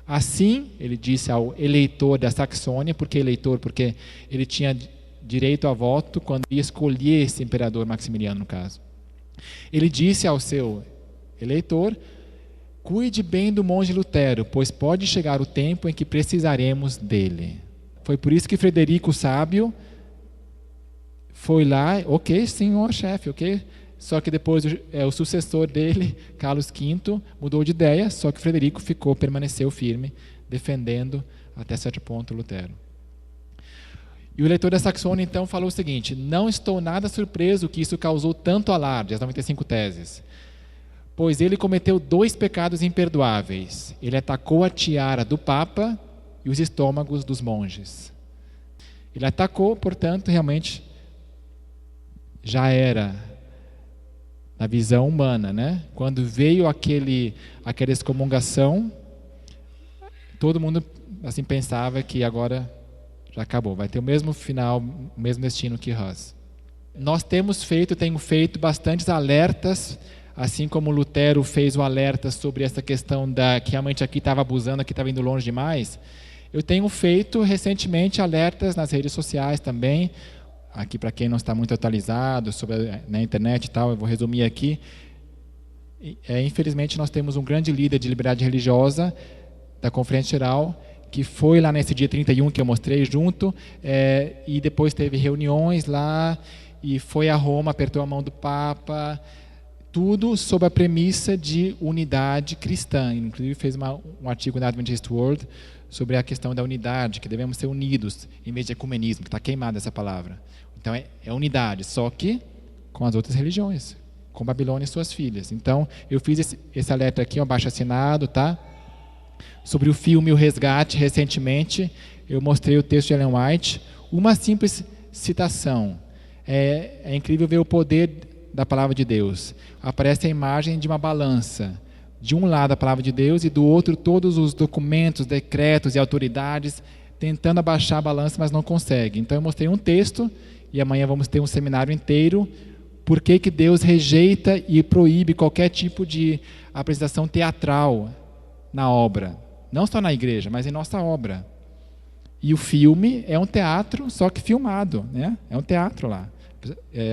Assim, ele disse ao eleitor da Saxônia, por que eleitor? Porque ele tinha direito a voto quando ia escolher esse imperador Maximiliano, no caso. Ele disse ao seu eleitor: cuide bem do monge Lutero, pois pode chegar o tempo em que precisaremos dele. Foi por isso que Frederico o Sábio foi lá, ok, senhor chefe, ok? Só que depois o sucessor dele, Carlos V, mudou de ideia, só que Frederico permaneceu firme, defendendo até certo ponto Lutero. E o eleitor da Saxônia então falou o seguinte: não estou nada surpreso que isso causou tanto alarde, as 95 teses, pois ele cometeu 2 pecados imperdoáveis. Ele atacou a tiara do Papa e os estômagos dos monges. Ele atacou, portanto, realmente já era na visão humana, né? Quando veio aquela excomungação, todo mundo assim pensava que agora já acabou, vai ter o mesmo final, o mesmo destino que Hus. Nós tenho feito bastantes alertas, assim como Lutero fez o alerta sobre essa questão que realmente aqui estava abusando, aqui estava indo longe demais. Eu tenho feito recentemente alertas nas redes sociais também. Aqui, para quem não está muito atualizado na internet e tal, eu vou resumir aqui. Infelizmente, nós temos um grande líder de liberdade religiosa da Conferência Geral, que foi lá nesse dia 31 que eu mostrei junto, e depois teve reuniões lá, e foi a Roma, apertou a mão do Papa, tudo sob a premissa de unidade cristã. Inclusive fez um artigo na Adventist World sobre a questão da unidade, que devemos ser unidos, em vez de ecumenismo, que está queimada essa palavra. Então é unidade, só que com as outras religiões, com Babilônia e suas filhas. Então eu fiz esse alerta aqui, abaixo assinado, tá? Sobre o filme O Resgate, recentemente, eu mostrei o texto de Ellen White, uma simples citação. É incrível ver o poder da palavra de Deus. Aparece a imagem de uma balança. De um lado a palavra de Deus e do outro todos os documentos, decretos e autoridades tentando abaixar a balança, mas não consegue. Então eu mostrei um texto e amanhã vamos ter um seminário inteiro. Por que que Deus rejeita e proíbe qualquer tipo de apresentação teatral na obra? Não só na igreja, mas em nossa obra. E o filme é um teatro, só que filmado, né? É um teatro lá.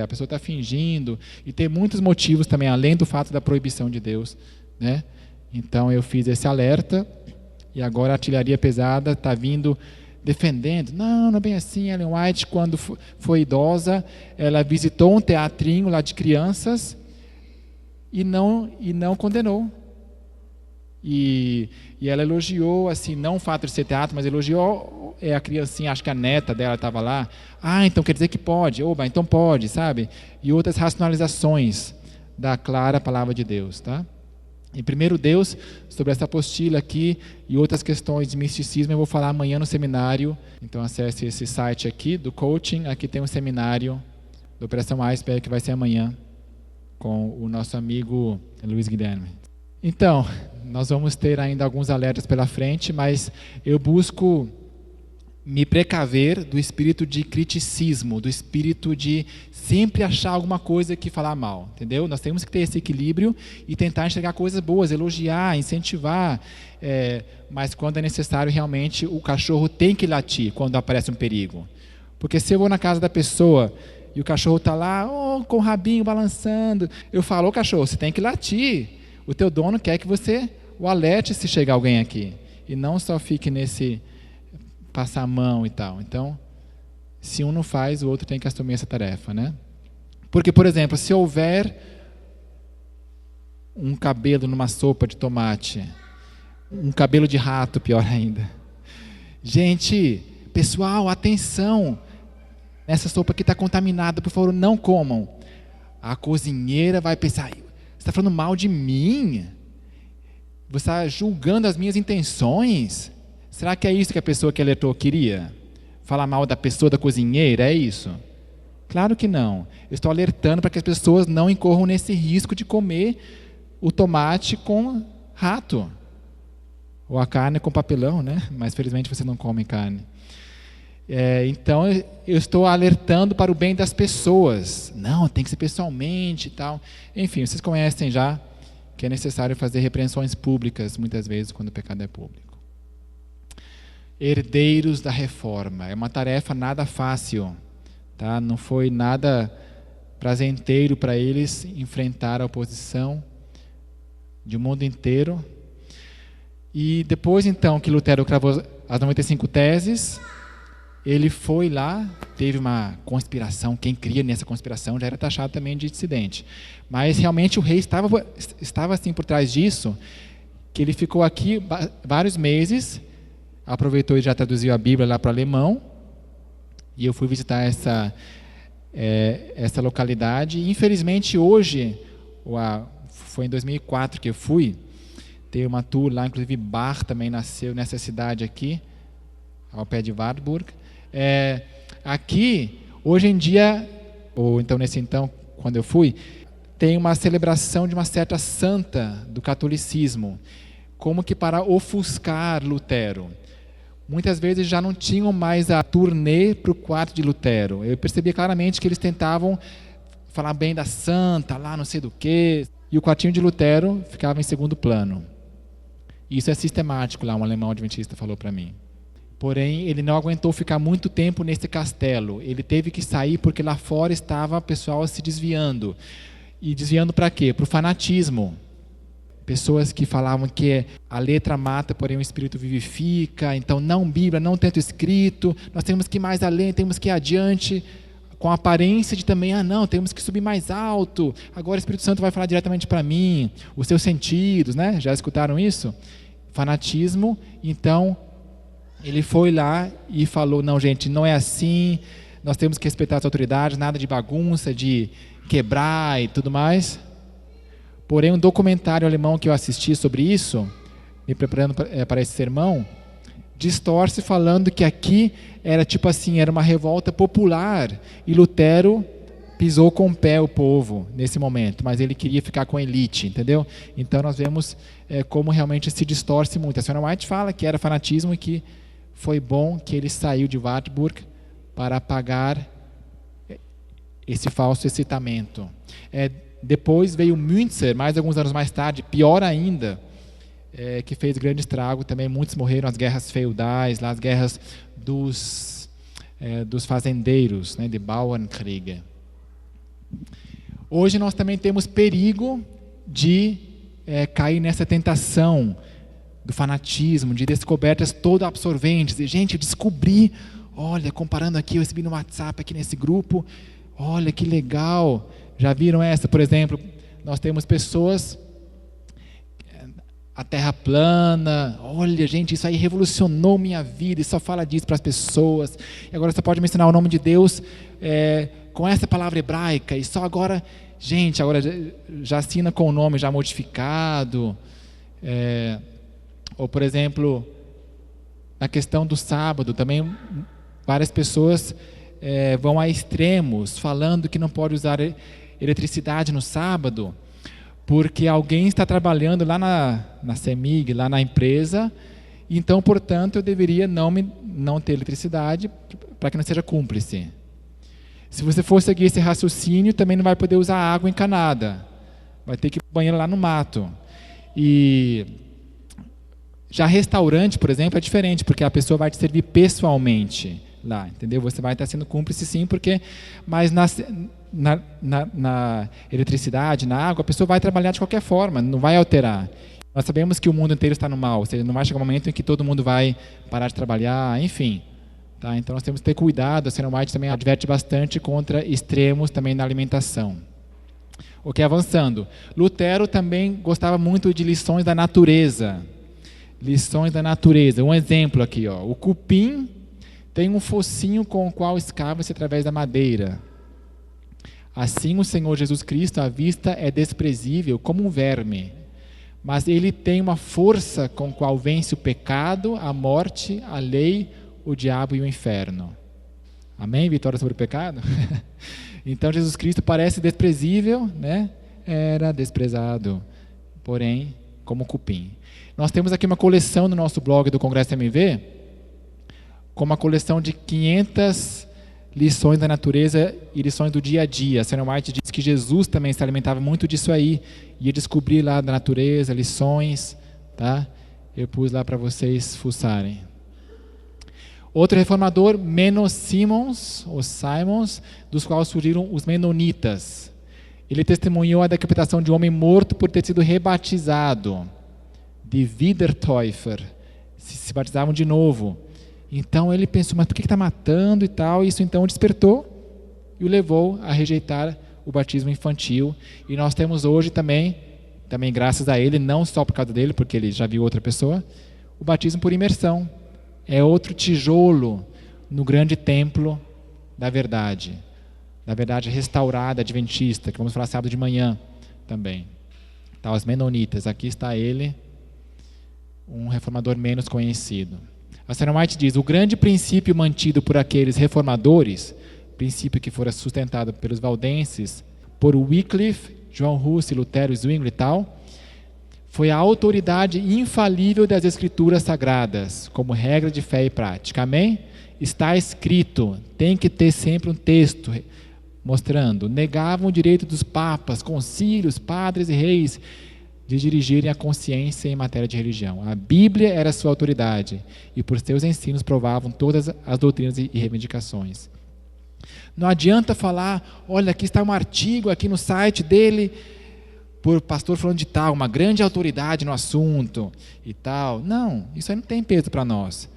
A pessoa está fingindo, e tem muitos motivos também, além do fato da proibição de Deus, né? Então eu fiz esse alerta, e agora a artilharia pesada está vindo defendendo. Não é bem assim. Ellen White, quando foi idosa, ela visitou um teatrinho lá de crianças e não condenou. E ela elogiou, assim, não o fato de ser teatro, mas elogiou a criancinha, acho que a neta dela estava lá. Então quer dizer que pode. Então pode, sabe? E outras racionalizações da clara palavra de Deus, tá? E primeiro Deus, sobre essa apostila aqui e outras questões de misticismo, eu vou falar amanhã no seminário. Então acesse esse site aqui do coaching, aqui tem um seminário da Operação Iceberg que vai ser amanhã com o nosso amigo Luiz Guilherme. Então, nós vamos ter ainda alguns alertas pela frente, mas eu busco me precaver do espírito de criticismo, do espírito de sempre achar alguma coisa que falar mal, entendeu? Nós temos que ter esse equilíbrio e tentar enxergar coisas boas, elogiar, incentivar, mas quando é necessário, realmente, o cachorro tem que latir quando aparece um perigo. Porque se eu vou na casa da pessoa e o cachorro está lá, com o rabinho balançando, eu falo, cachorro, você tem que latir. O teu dono quer que você o alerte se chegar alguém aqui. E não só fique nesse passar a mão e tal. Então, se um não faz, o outro tem que assumir essa tarefa, né? Porque, por exemplo, se houver um cabelo numa sopa de tomate, um cabelo de rato, pior ainda. Gente, pessoal, atenção! Essa sopa aqui está contaminada, por favor, não comam. A cozinheira vai pensar, você está falando mal de mim? Você está julgando as minhas intenções? Será que é isso que a pessoa que alertou queria? Falar mal da pessoa, da cozinheira, é isso? Claro que não. Eu estou alertando para que as pessoas não incorram nesse risco de comer o tomate com rato. Ou a carne com papelão, né? Mas felizmente você não come carne. Então eu estou alertando para o bem das pessoas. Não, tem que ser pessoalmente e tal. Enfim, vocês conhecem já que é necessário fazer repreensões públicas, muitas vezes, quando o pecado é público. Herdeiros da reforma. É uma tarefa nada fácil. Tá? Não foi nada prazenteiro para eles enfrentar a oposição de um mundo inteiro. E depois, então, que Lutero cravou as 95 teses, ele foi lá, teve uma conspiração. Quem cria nessa conspiração já era taxado também de dissidente. Mas realmente o rei estava assim por trás disso, que ele ficou aqui vários meses, aproveitou e já traduziu a Bíblia lá para o alemão, e eu fui visitar essa localidade. E, infelizmente, hoje, foi em 2004 que eu fui, tem uma tour lá, inclusive Bach também nasceu nessa cidade aqui, ao pé de Wartburg. Aqui, hoje em dia, ou então quando eu fui, tem uma celebração de uma certa santa do catolicismo, como que para ofuscar Lutero. Muitas vezes já não tinham mais a turnê para o quarto de Lutero. Eu percebia claramente que eles tentavam falar bem da santa, lá não sei do quê, e o quartinho de Lutero ficava em segundo plano. Isso é sistemático lá, um alemão adventista falou para mim. Porém, ele não aguentou ficar muito tempo nesse castelo. Ele teve que sair porque lá fora estava o pessoal se desviando. E desviando para quê? Para o fanatismo. Pessoas que falavam que a letra mata, porém o espírito vivifica. Então, não Bíblia, não tanto escrito. Nós temos que ir mais além, temos que ir adiante. Com a aparência de também, temos que subir mais alto. Agora o Espírito Santo vai falar diretamente para mim. Os seus sentidos, né? Já escutaram isso? Fanatismo. Então, ele foi lá e falou, não, gente, não é assim, nós temos que respeitar as autoridades, nada de bagunça, de quebrar e tudo mais. Porém, um documentário alemão que eu assisti sobre isso, me preparando para esse sermão, distorce falando que aqui era tipo assim, era uma revolta popular e Lutero pisou com o pé o povo nesse momento, mas ele queria ficar com a elite, entendeu? Então nós vemos como realmente se distorce muito. A senhora White fala que era fanatismo e que foi bom que ele saiu de Wartburg para apagar esse falso excitamento. Depois veio Münzer, mais alguns anos mais tarde, pior ainda, que fez grande estrago também. Muitos morreram nas guerras feudais, nas guerras dos fazendeiros, né, de Bauernkriege. Hoje nós também temos perigo de cair nessa tentação do fanatismo, de descobertas todo absorventes. E, gente, eu descobri, olha, comparando aqui, eu recebi no WhatsApp aqui nesse grupo, olha que legal. Já viram essa? Por exemplo, nós temos pessoas, a Terra plana, olha, gente, isso aí revolucionou minha vida, e só fala disso para as pessoas. E agora você pode mencionar o nome de Deus com essa palavra hebraica, e só agora, gente, agora já assina com o nome já modificado. Ou, por exemplo, na questão do sábado, também várias pessoas vão a extremos, falando que não pode usar eletricidade no sábado, porque alguém está trabalhando lá na CEMIG, lá na empresa, então, portanto, eu deveria não ter eletricidade para que não seja cúmplice. Se você for seguir esse raciocínio, também não vai poder usar água encanada, vai ter que ir para o banheiro lá no mato. E já restaurante, por exemplo, é diferente, porque a pessoa vai te servir pessoalmente lá, entendeu? Você vai estar sendo cúmplice sim, mas na eletricidade, na água, a pessoa vai trabalhar de qualquer forma, não vai alterar. Nós sabemos que o mundo inteiro está no mal, ou seja, não vai chegar um momento em que todo mundo vai parar de trabalhar, enfim. Tá? Então nós temos que ter cuidado. A senhora White também adverte bastante contra extremos também na alimentação. Ok, avançando. Lutero também gostava muito de lições da natureza. Lições da natureza. Um exemplo aqui, ó. O cupim tem um focinho com o qual escava-se através da madeira. Assim o Senhor Jesus Cristo, à vista, é desprezível como um verme, mas ele tem uma força com a qual vence o pecado, a morte, a lei, o diabo e o inferno. Amém? Vitória sobre o pecado? Então Jesus Cristo parece desprezível, né? Era desprezado, porém, como cupim. Nós temos aqui uma coleção no nosso blog do Congresso MV, com uma coleção de 500 lições da natureza e lições do dia a dia. A senhora White diz que Jesus também se alimentava muito disso aí, ia descobrir lá da natureza, lições, tá? Eu pus lá para vocês fuçarem. Outro reformador, Menno Simons, ou Simons, dos quais surgiram os Menonitas. Ele testemunhou a decapitação de um homem morto por ter sido rebatizado, de Wiedertäufer. Se batizavam de novo. Então ele pensou, mas por que está matando e tal? Isso então o despertou e o levou a rejeitar o batismo infantil. E nós temos hoje também graças a ele, não só por causa dele, porque ele já viu outra pessoa, o batismo por imersão. É outro tijolo no grande templo da verdade restaurada, adventista, que vamos falar sábado de manhã também. Tá, os Menonitas, aqui está ele, um reformador menos conhecido. A senhora White diz, o grande princípio mantido por aqueles reformadores, princípio que fora sustentado pelos valdenses, por Wycliffe, João Hus, Lutero, Zwingli e tal, foi a autoridade infalível das escrituras sagradas, como regra de fé e prática. Amém? Está escrito, tem que ter sempre um texto mostrando. Negavam o direito dos papas, concílios, padres e reis de dirigirem a consciência em matéria de religião. A Bíblia era sua autoridade e por seus ensinos provavam todas as doutrinas e reivindicações. Não adianta falar, olha, aqui está um artigo aqui no site dele, por pastor falando de tal, uma grande autoridade no assunto e tal. Não, isso aí não tem peso para nós.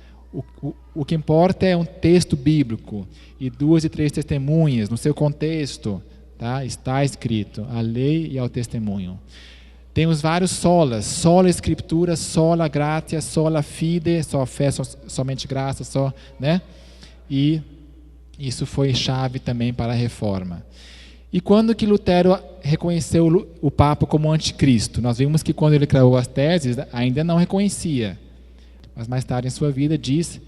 O que importa é um texto bíblico e 2 e 3 testemunhas no seu contexto, tá? Está escrito, a lei e ao testemunho. Temos vários solas, sola escritura, sola gratia, sola fide, só fé, somente graça, só, né? E isso foi chave também para a reforma. E quando que Lutero reconheceu o Papa como anticristo? Nós vimos que quando ele criou as teses, ainda não reconhecia. Mas mais tarde em sua vida diz: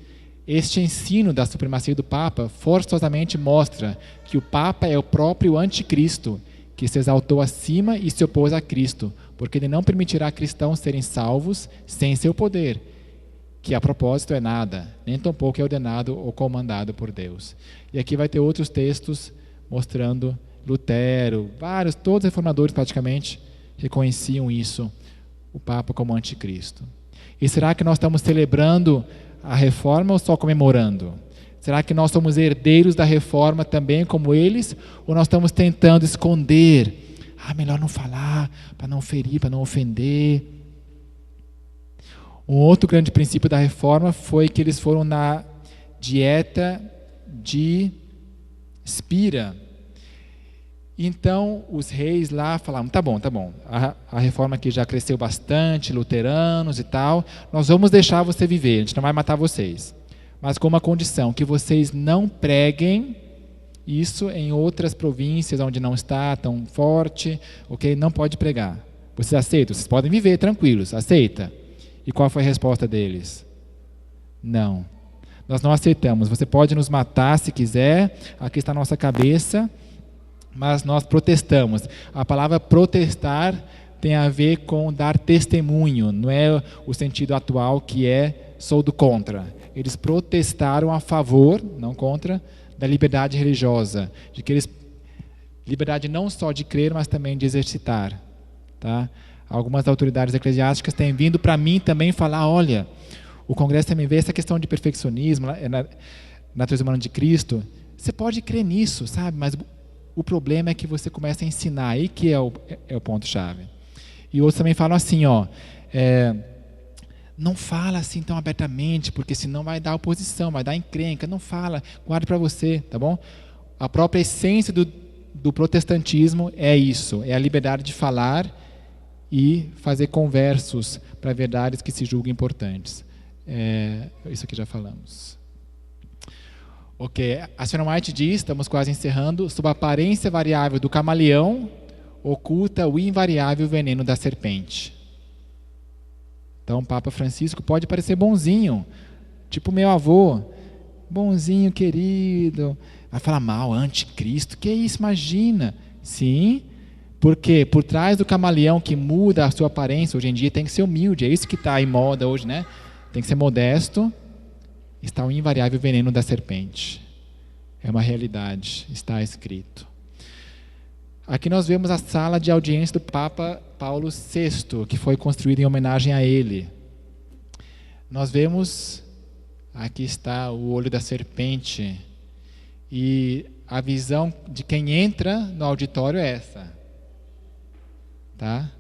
este ensino da supremacia do Papa forçosamente mostra que o Papa é o próprio anticristo, que se exaltou acima e se opôs a Cristo, porque ele não permitirá cristãos serem salvos sem seu poder, que a propósito é nada, nem tampouco é ordenado ou comandado por Deus. E aqui vai ter outros textos mostrando Lutero, todos os reformadores praticamente reconheciam isso, o Papa como anticristo. E será que nós estamos celebrando a reforma ou só comemorando? Será que nós somos herdeiros da reforma também como eles? Ou nós estamos tentando esconder? Melhor não falar, para não ferir, para não ofender. Um outro grande princípio da reforma foi que eles foram na dieta de Spira. Então, os reis lá falaram: tá bom, a reforma aqui já cresceu bastante, luteranos e tal, nós vamos deixar você viver, a gente não vai matar vocês, mas com uma condição, que vocês não preguem isso em outras províncias onde não está tão forte, ok? Não pode pregar. Vocês aceitam? Vocês podem viver tranquilos, aceita? E qual foi a resposta deles? Não, nós não aceitamos, você pode nos matar se quiser, aqui está a nossa cabeça, mas nós protestamos. A palavra protestar tem a ver com dar testemunho, não é o sentido atual que é sou do contra. Eles protestaram a favor, não contra, da liberdade religiosa, de que eles liberdade não só de crer, mas também de exercitar, tá? Algumas autoridades eclesiásticas têm vindo para mim também falar: olha, o Congresso também vê essa questão de perfeccionismo, na natureza humana de Cristo, você pode crer nisso, sabe? Mas o problema é que você começa a ensinar, aí que é o ponto-chave. E outros também falam assim, não fala assim tão abertamente, porque senão vai dar oposição, vai dar encrenca, não fala, guarda para você, tá bom? A própria essência do protestantismo é isso, é a liberdade de falar e fazer conversos para verdades que se julgam importantes. Isso aqui já falamos. Ok, a Sra. White diz, estamos quase encerrando: sob a aparência variável do camaleão, oculta o invariável veneno da serpente. Então, o Papa Francisco pode parecer bonzinho, tipo meu avô, bonzinho, querido, vai falar mal, anticristo, que isso, imagina? Sim, porque por trás do camaleão que muda a sua aparência, hoje em dia tem que ser humilde, é isso que está em moda hoje, né? Tem que ser modesto. Está o invariável veneno da serpente. É uma realidade, está escrito. Aqui nós vemos a sala de audiência do Papa Paulo VI, que foi construída em homenagem a ele. Nós vemos, aqui está o olho da serpente, e a visão de quem entra no auditório é essa. Tá?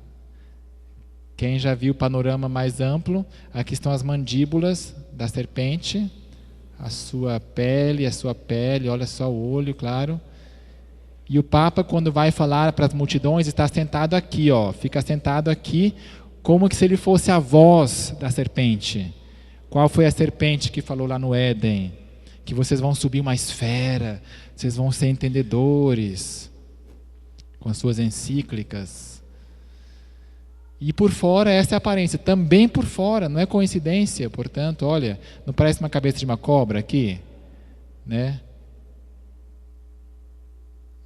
Quem já viu o panorama mais amplo, aqui estão as mandíbulas da serpente, a sua pele, olha só o olho, claro. E o Papa, quando vai falar para as multidões, está sentado aqui, fica sentado aqui, como que se ele fosse a voz da serpente. Qual foi a serpente que falou lá no Éden? Que vocês vão subir uma esfera, vocês vão ser entendedores, com as suas encíclicas. E por fora, essa é a aparência. Também por fora, não é coincidência. Portanto, olha, não parece uma cabeça de uma cobra aqui? Né?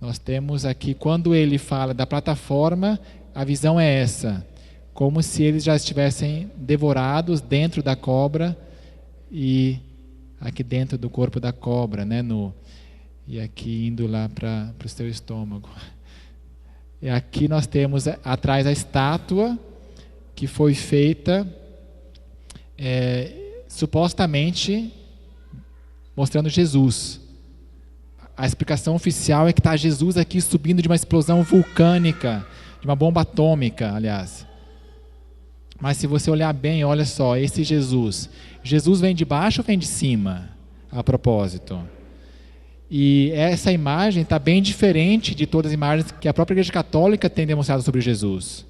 Nós temos aqui, quando ele fala da plataforma, a visão é essa. Como se eles já estivessem devorados dentro da cobra e aqui dentro do corpo da cobra, né? E aqui indo lá para o seu estômago. E aqui nós temos atrás a estátua que foi feita supostamente mostrando Jesus. A explicação oficial é que está Jesus aqui subindo de uma explosão vulcânica, de uma bomba atômica, aliás. Mas se você olhar bem, olha só, esse Jesus vem de baixo ou vem de cima, a propósito? E essa imagem está bem diferente de todas as imagens que a própria Igreja Católica tem demonstrado sobre Jesus.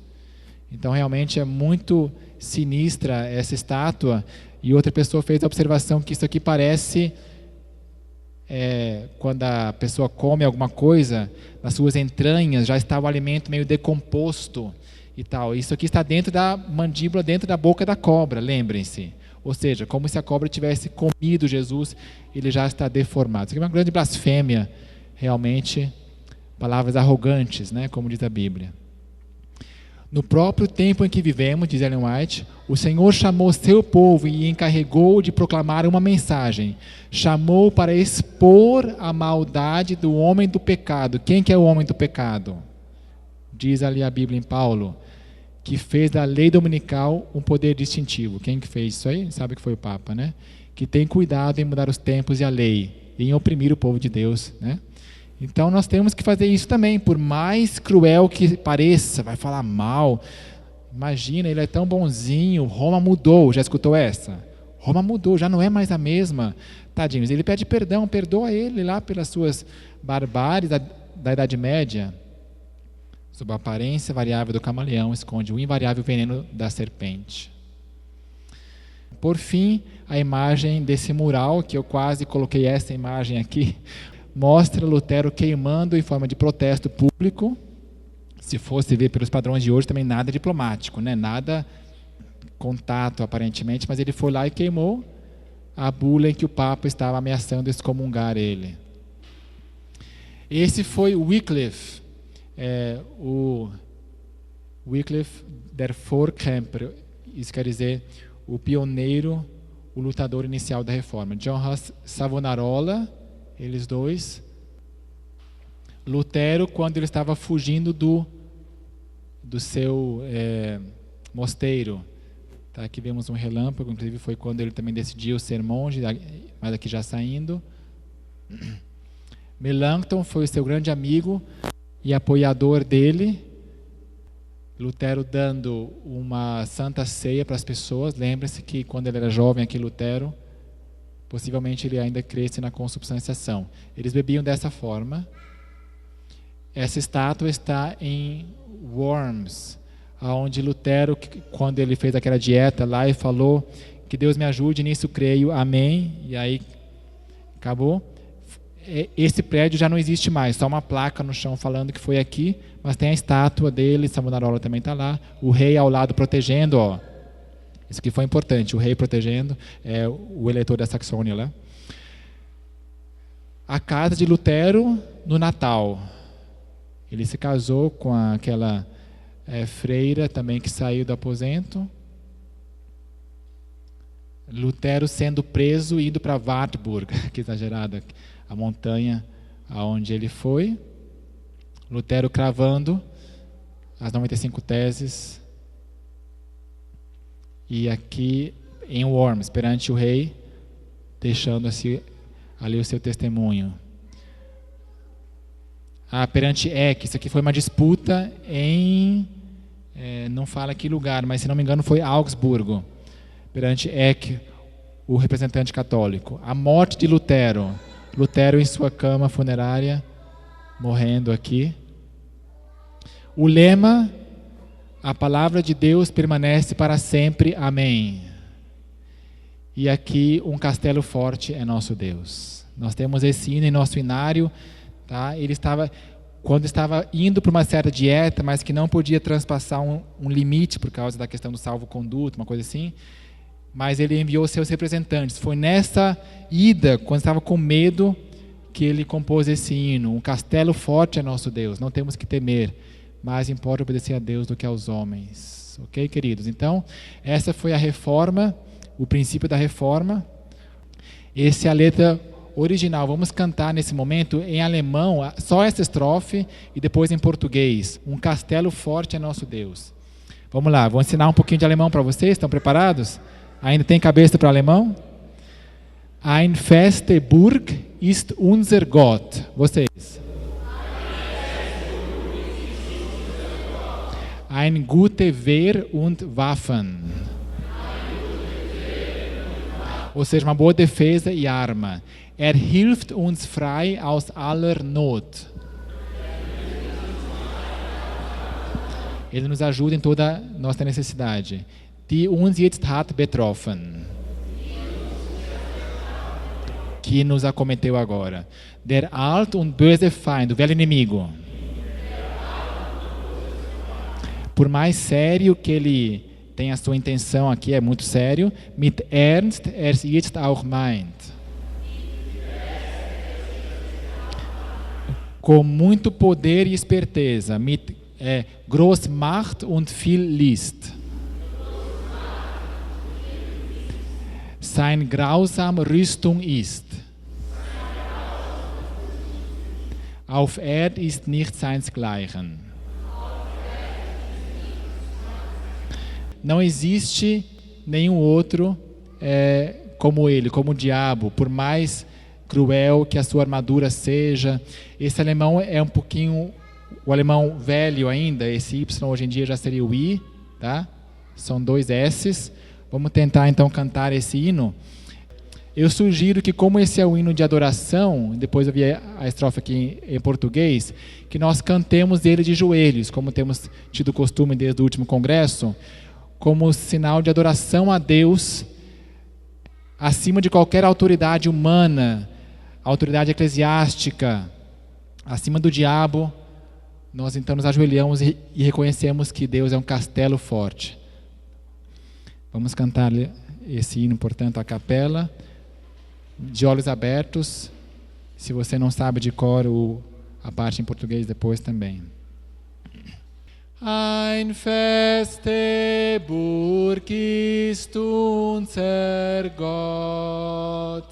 Então, realmente é muito sinistra essa estátua. E outra pessoa fez a observação que isso aqui parece quando a pessoa come alguma coisa, nas suas entranhas já está o alimento meio decomposto e tal. Isso aqui está dentro da mandíbula, dentro da boca da cobra, lembrem-se. Ou seja, como se a cobra tivesse comido Jesus, ele já está deformado. Isso aqui é uma grande blasfêmia, realmente, palavras arrogantes, né, como diz a Bíblia. No próprio tempo em que vivemos, diz Ellen White, o Senhor chamou seu povo e encarregou de proclamar uma mensagem. Chamou para expor a maldade do homem do pecado. Quem que é o homem do pecado? Diz ali a Bíblia em Paulo, que fez da lei dominical um poder distintivo. Quem que fez isso aí? Sabe que foi o Papa, né? Que tem cuidado em mudar os tempos e a lei, em oprimir o povo de Deus, né? Então nós temos que fazer isso também, por mais cruel que pareça, vai falar mal. Imagina, ele é tão bonzinho, Roma mudou, já escutou essa? Roma mudou, já não é mais a mesma. Tadinhos, ele pede perdão, perdoa ele lá pelas suas barbáries da Idade Média. Sob a aparência variável do camaleão, esconde o invariável veneno da serpente. Por fim, a imagem desse mural, que eu quase coloquei essa imagem aqui, mostra Lutero queimando em forma de protesto público. Se fosse ver pelos padrões de hoje, também nada diplomático, né? Nada contato aparentemente, mas ele foi lá e queimou a bula em que o Papa estava ameaçando excomungar ele. Esse foi Wycliffe, o Wycliffe der Vorkämper, isso quer dizer o pioneiro, o lutador inicial da reforma. John Huss Savonarola, eles dois. Lutero, quando ele estava fugindo do seu mosteiro. Tá, aqui vemos um relâmpago, inclusive foi quando ele também decidiu ser monge, mas aqui já saindo. Melanchthon foi o seu grande amigo e apoiador dele. Lutero dando uma santa ceia para as pessoas. Lembre-se que quando ele era jovem aqui, Lutero, possivelmente ele ainda cresce na consubstanciação. Eles bebiam dessa forma. Essa estátua está em Worms, onde Lutero, quando ele fez aquela dieta lá e falou que Deus me ajude, nisso creio, amém, e aí acabou. Esse prédio já não existe mais, só uma placa no chão falando que foi aqui, mas tem a estátua dele, Savonarola também está lá, o rei ao lado protegendo, ó. Isso aqui foi importante, o rei protegendo, o eleitor da Saxônia lá. A casa de Lutero no Natal. Ele se casou com aquela freira também que saiu do aposento. Lutero sendo preso e indo para Wartburg, que exagerada, a montanha aonde ele foi. Lutero cravando as 95 teses. E aqui em Worms, perante o rei, deixando ali o seu testemunho. Perante Eck, isso aqui foi uma disputa em, não fala que lugar, mas se não me engano foi Augsburgo, perante Eck, o representante católico. A morte de Lutero, Lutero em sua cama funerária, morrendo aqui. O lema, a palavra de Deus permanece para sempre, amém. E aqui, um castelo forte é nosso Deus. Nós temos esse hino em nosso inário. Tá? Ele estava, quando estava indo para uma certa dieta, mas que não podia transpassar um limite por causa da questão do salvo-conduto, uma coisa assim, mas ele enviou seus representantes. Foi nessa ida, quando estava com medo, que ele compôs esse hino. Um castelo forte é nosso Deus, não temos que temer, mas importa obedecer a Deus do que aos homens. Ok, queridos? Então, essa foi a reforma, o princípio da reforma. Essa é a letra original. Vamos cantar nesse momento em alemão, só essa estrofe, e depois em português. Um castelo forte é nosso Deus. Vamos lá, vou ensinar um pouquinho de alemão para vocês. Estão preparados? Ainda tem cabeça para alemão? Ein feste Burg ist unser Gott. Vocês. Ein gute Wehr und Waffen. Ou seja, uma boa defesa e arma. Hilft uns frei aus aller Not. Ele nos ajuda em toda nossa necessidade. Die uns jetzt hat betroffen. que nos acometeu agora. Der alt und böse Feind, o velho inimigo. Por mais sério que ele tenha a sua intenção aqui, é muito sério. Mit Ernst jetzt auch meint. Com muito poder e esperteza. Mit groß Macht und viel List. Sein grausam Rüstung ist. Auf Erd ist nicht seinsgleichen. Não existe nenhum outro como ele, como o diabo, por mais cruel que a sua armadura seja. Esse alemão é um pouquinho, o alemão velho ainda, esse Y hoje em dia já seria o I, tá? São 2 S's. Vamos tentar então cantar esse hino. Eu sugiro que, como esse é o hino de adoração, depois eu vi a estrofe aqui em português, que nós cantemos ele de joelhos, como temos tido costume desde o último congresso, como sinal de adoração a Deus, acima de qualquer autoridade humana, autoridade eclesiástica, acima do diabo. Nós então nos ajoelhamos e reconhecemos que Deus é um castelo forte. Vamos cantar esse hino, portanto, a capela, de olhos abertos. Se você não sabe de cor a parte em português, depois também. Ein feste Burg ist unser Gott,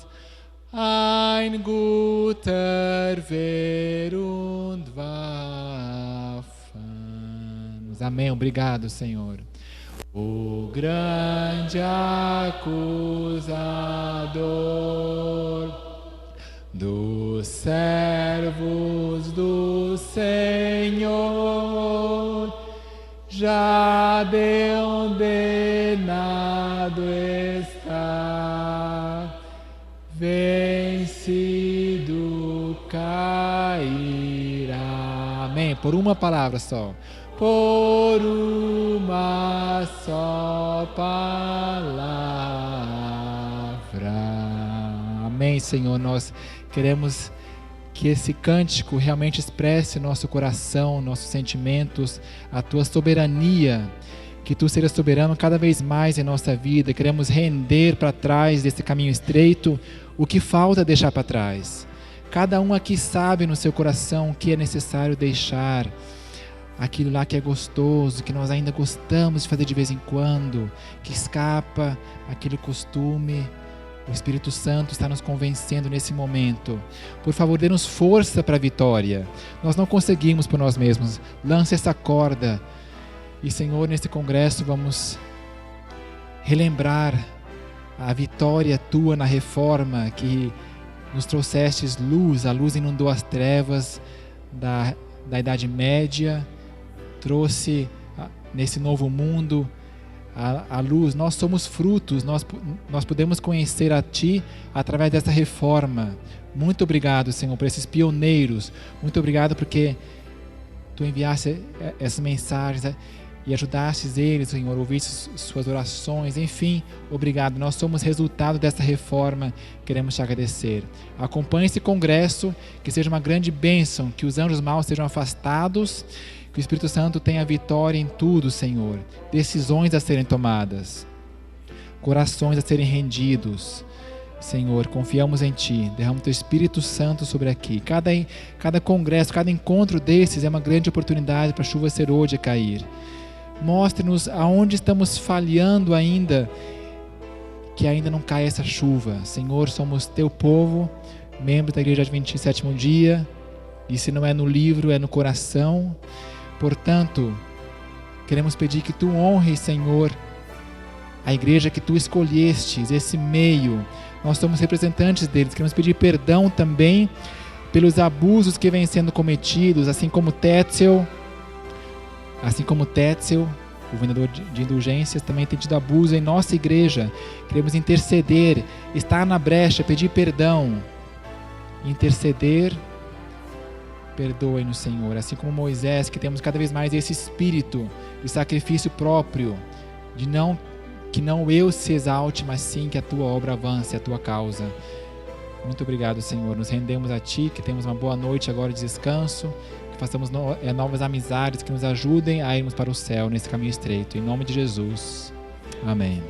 ein guter Wehr und Waffen. Amém. Obrigado, Senhor. O grande acusador dos servos do Senhor já condenado está, vencido cairá. Amém. Por uma palavra só. Por uma só palavra. Amém, Senhor. Nós queremos que esse cântico realmente expresse nosso coração, nossos sentimentos, a Tua soberania, que Tu sejas soberano cada vez mais em nossa vida. Queremos render para trás desse caminho estreito o que falta deixar para trás. Cada um aqui sabe no seu coração o que é necessário deixar, aquilo lá que é gostoso, que nós ainda gostamos de fazer de vez em quando, que escapa aquele costume. O Espírito Santo está nos convencendo nesse momento. Por favor, dê-nos força para a vitória. Nós não conseguimos por nós mesmos. Lance essa corda. E, Senhor, nesse congresso vamos relembrar a vitória Tua na reforma, que nos trouxestes luz. A luz inundou as trevas da Idade Média, trouxe nesse novo mundo a luz. Nós somos frutos, nós podemos conhecer a Ti através dessa reforma. Muito obrigado, Senhor, por esses pioneiros. Muito obrigado porque Tu enviaste essas mensagens e ajudastes eles, Senhor, ouviste suas orações. Enfim, obrigado. Nós somos resultado dessa reforma. Queremos Te agradecer. Acompanhe esse congresso, que seja uma grande bênção, que os anjos maus sejam afastados, que o Espírito Santo tenha vitória em tudo, Senhor. Decisões a serem tomadas, corações a serem rendidos. Senhor, confiamos em Ti. Derrama o Teu Espírito Santo sobre aqui. Cada congresso, cada encontro desses é uma grande oportunidade para a chuva ser hoje cair. Mostre-nos aonde estamos falhando ainda, que ainda não cai essa chuva. Senhor, somos Teu povo, membros da Igreja Adventista Sétimo Dia, e se não é no livro, é no coração. Portanto, queremos pedir que Tu honres, Senhor, a igreja que Tu escolhestes, esse meio. Nós somos representantes deles. Queremos pedir perdão também pelos abusos que vêm sendo cometidos, assim como Tetzel, o vendedor de indulgências, também tem tido abuso em nossa igreja. Queremos interceder, estar na brecha, pedir perdão, interceder. Perdoe-nos, Senhor, assim como Moisés, que temos cada vez mais esse espírito de sacrifício próprio, que não eu se exalte, mas sim que a Tua obra avance, a Tua causa. Muito obrigado, Senhor. Nos rendemos a Ti, que temos uma boa noite agora de descanso, que façamos novas amizades que nos ajudem a irmos para o céu nesse caminho estreito. Em nome de Jesus. Amém.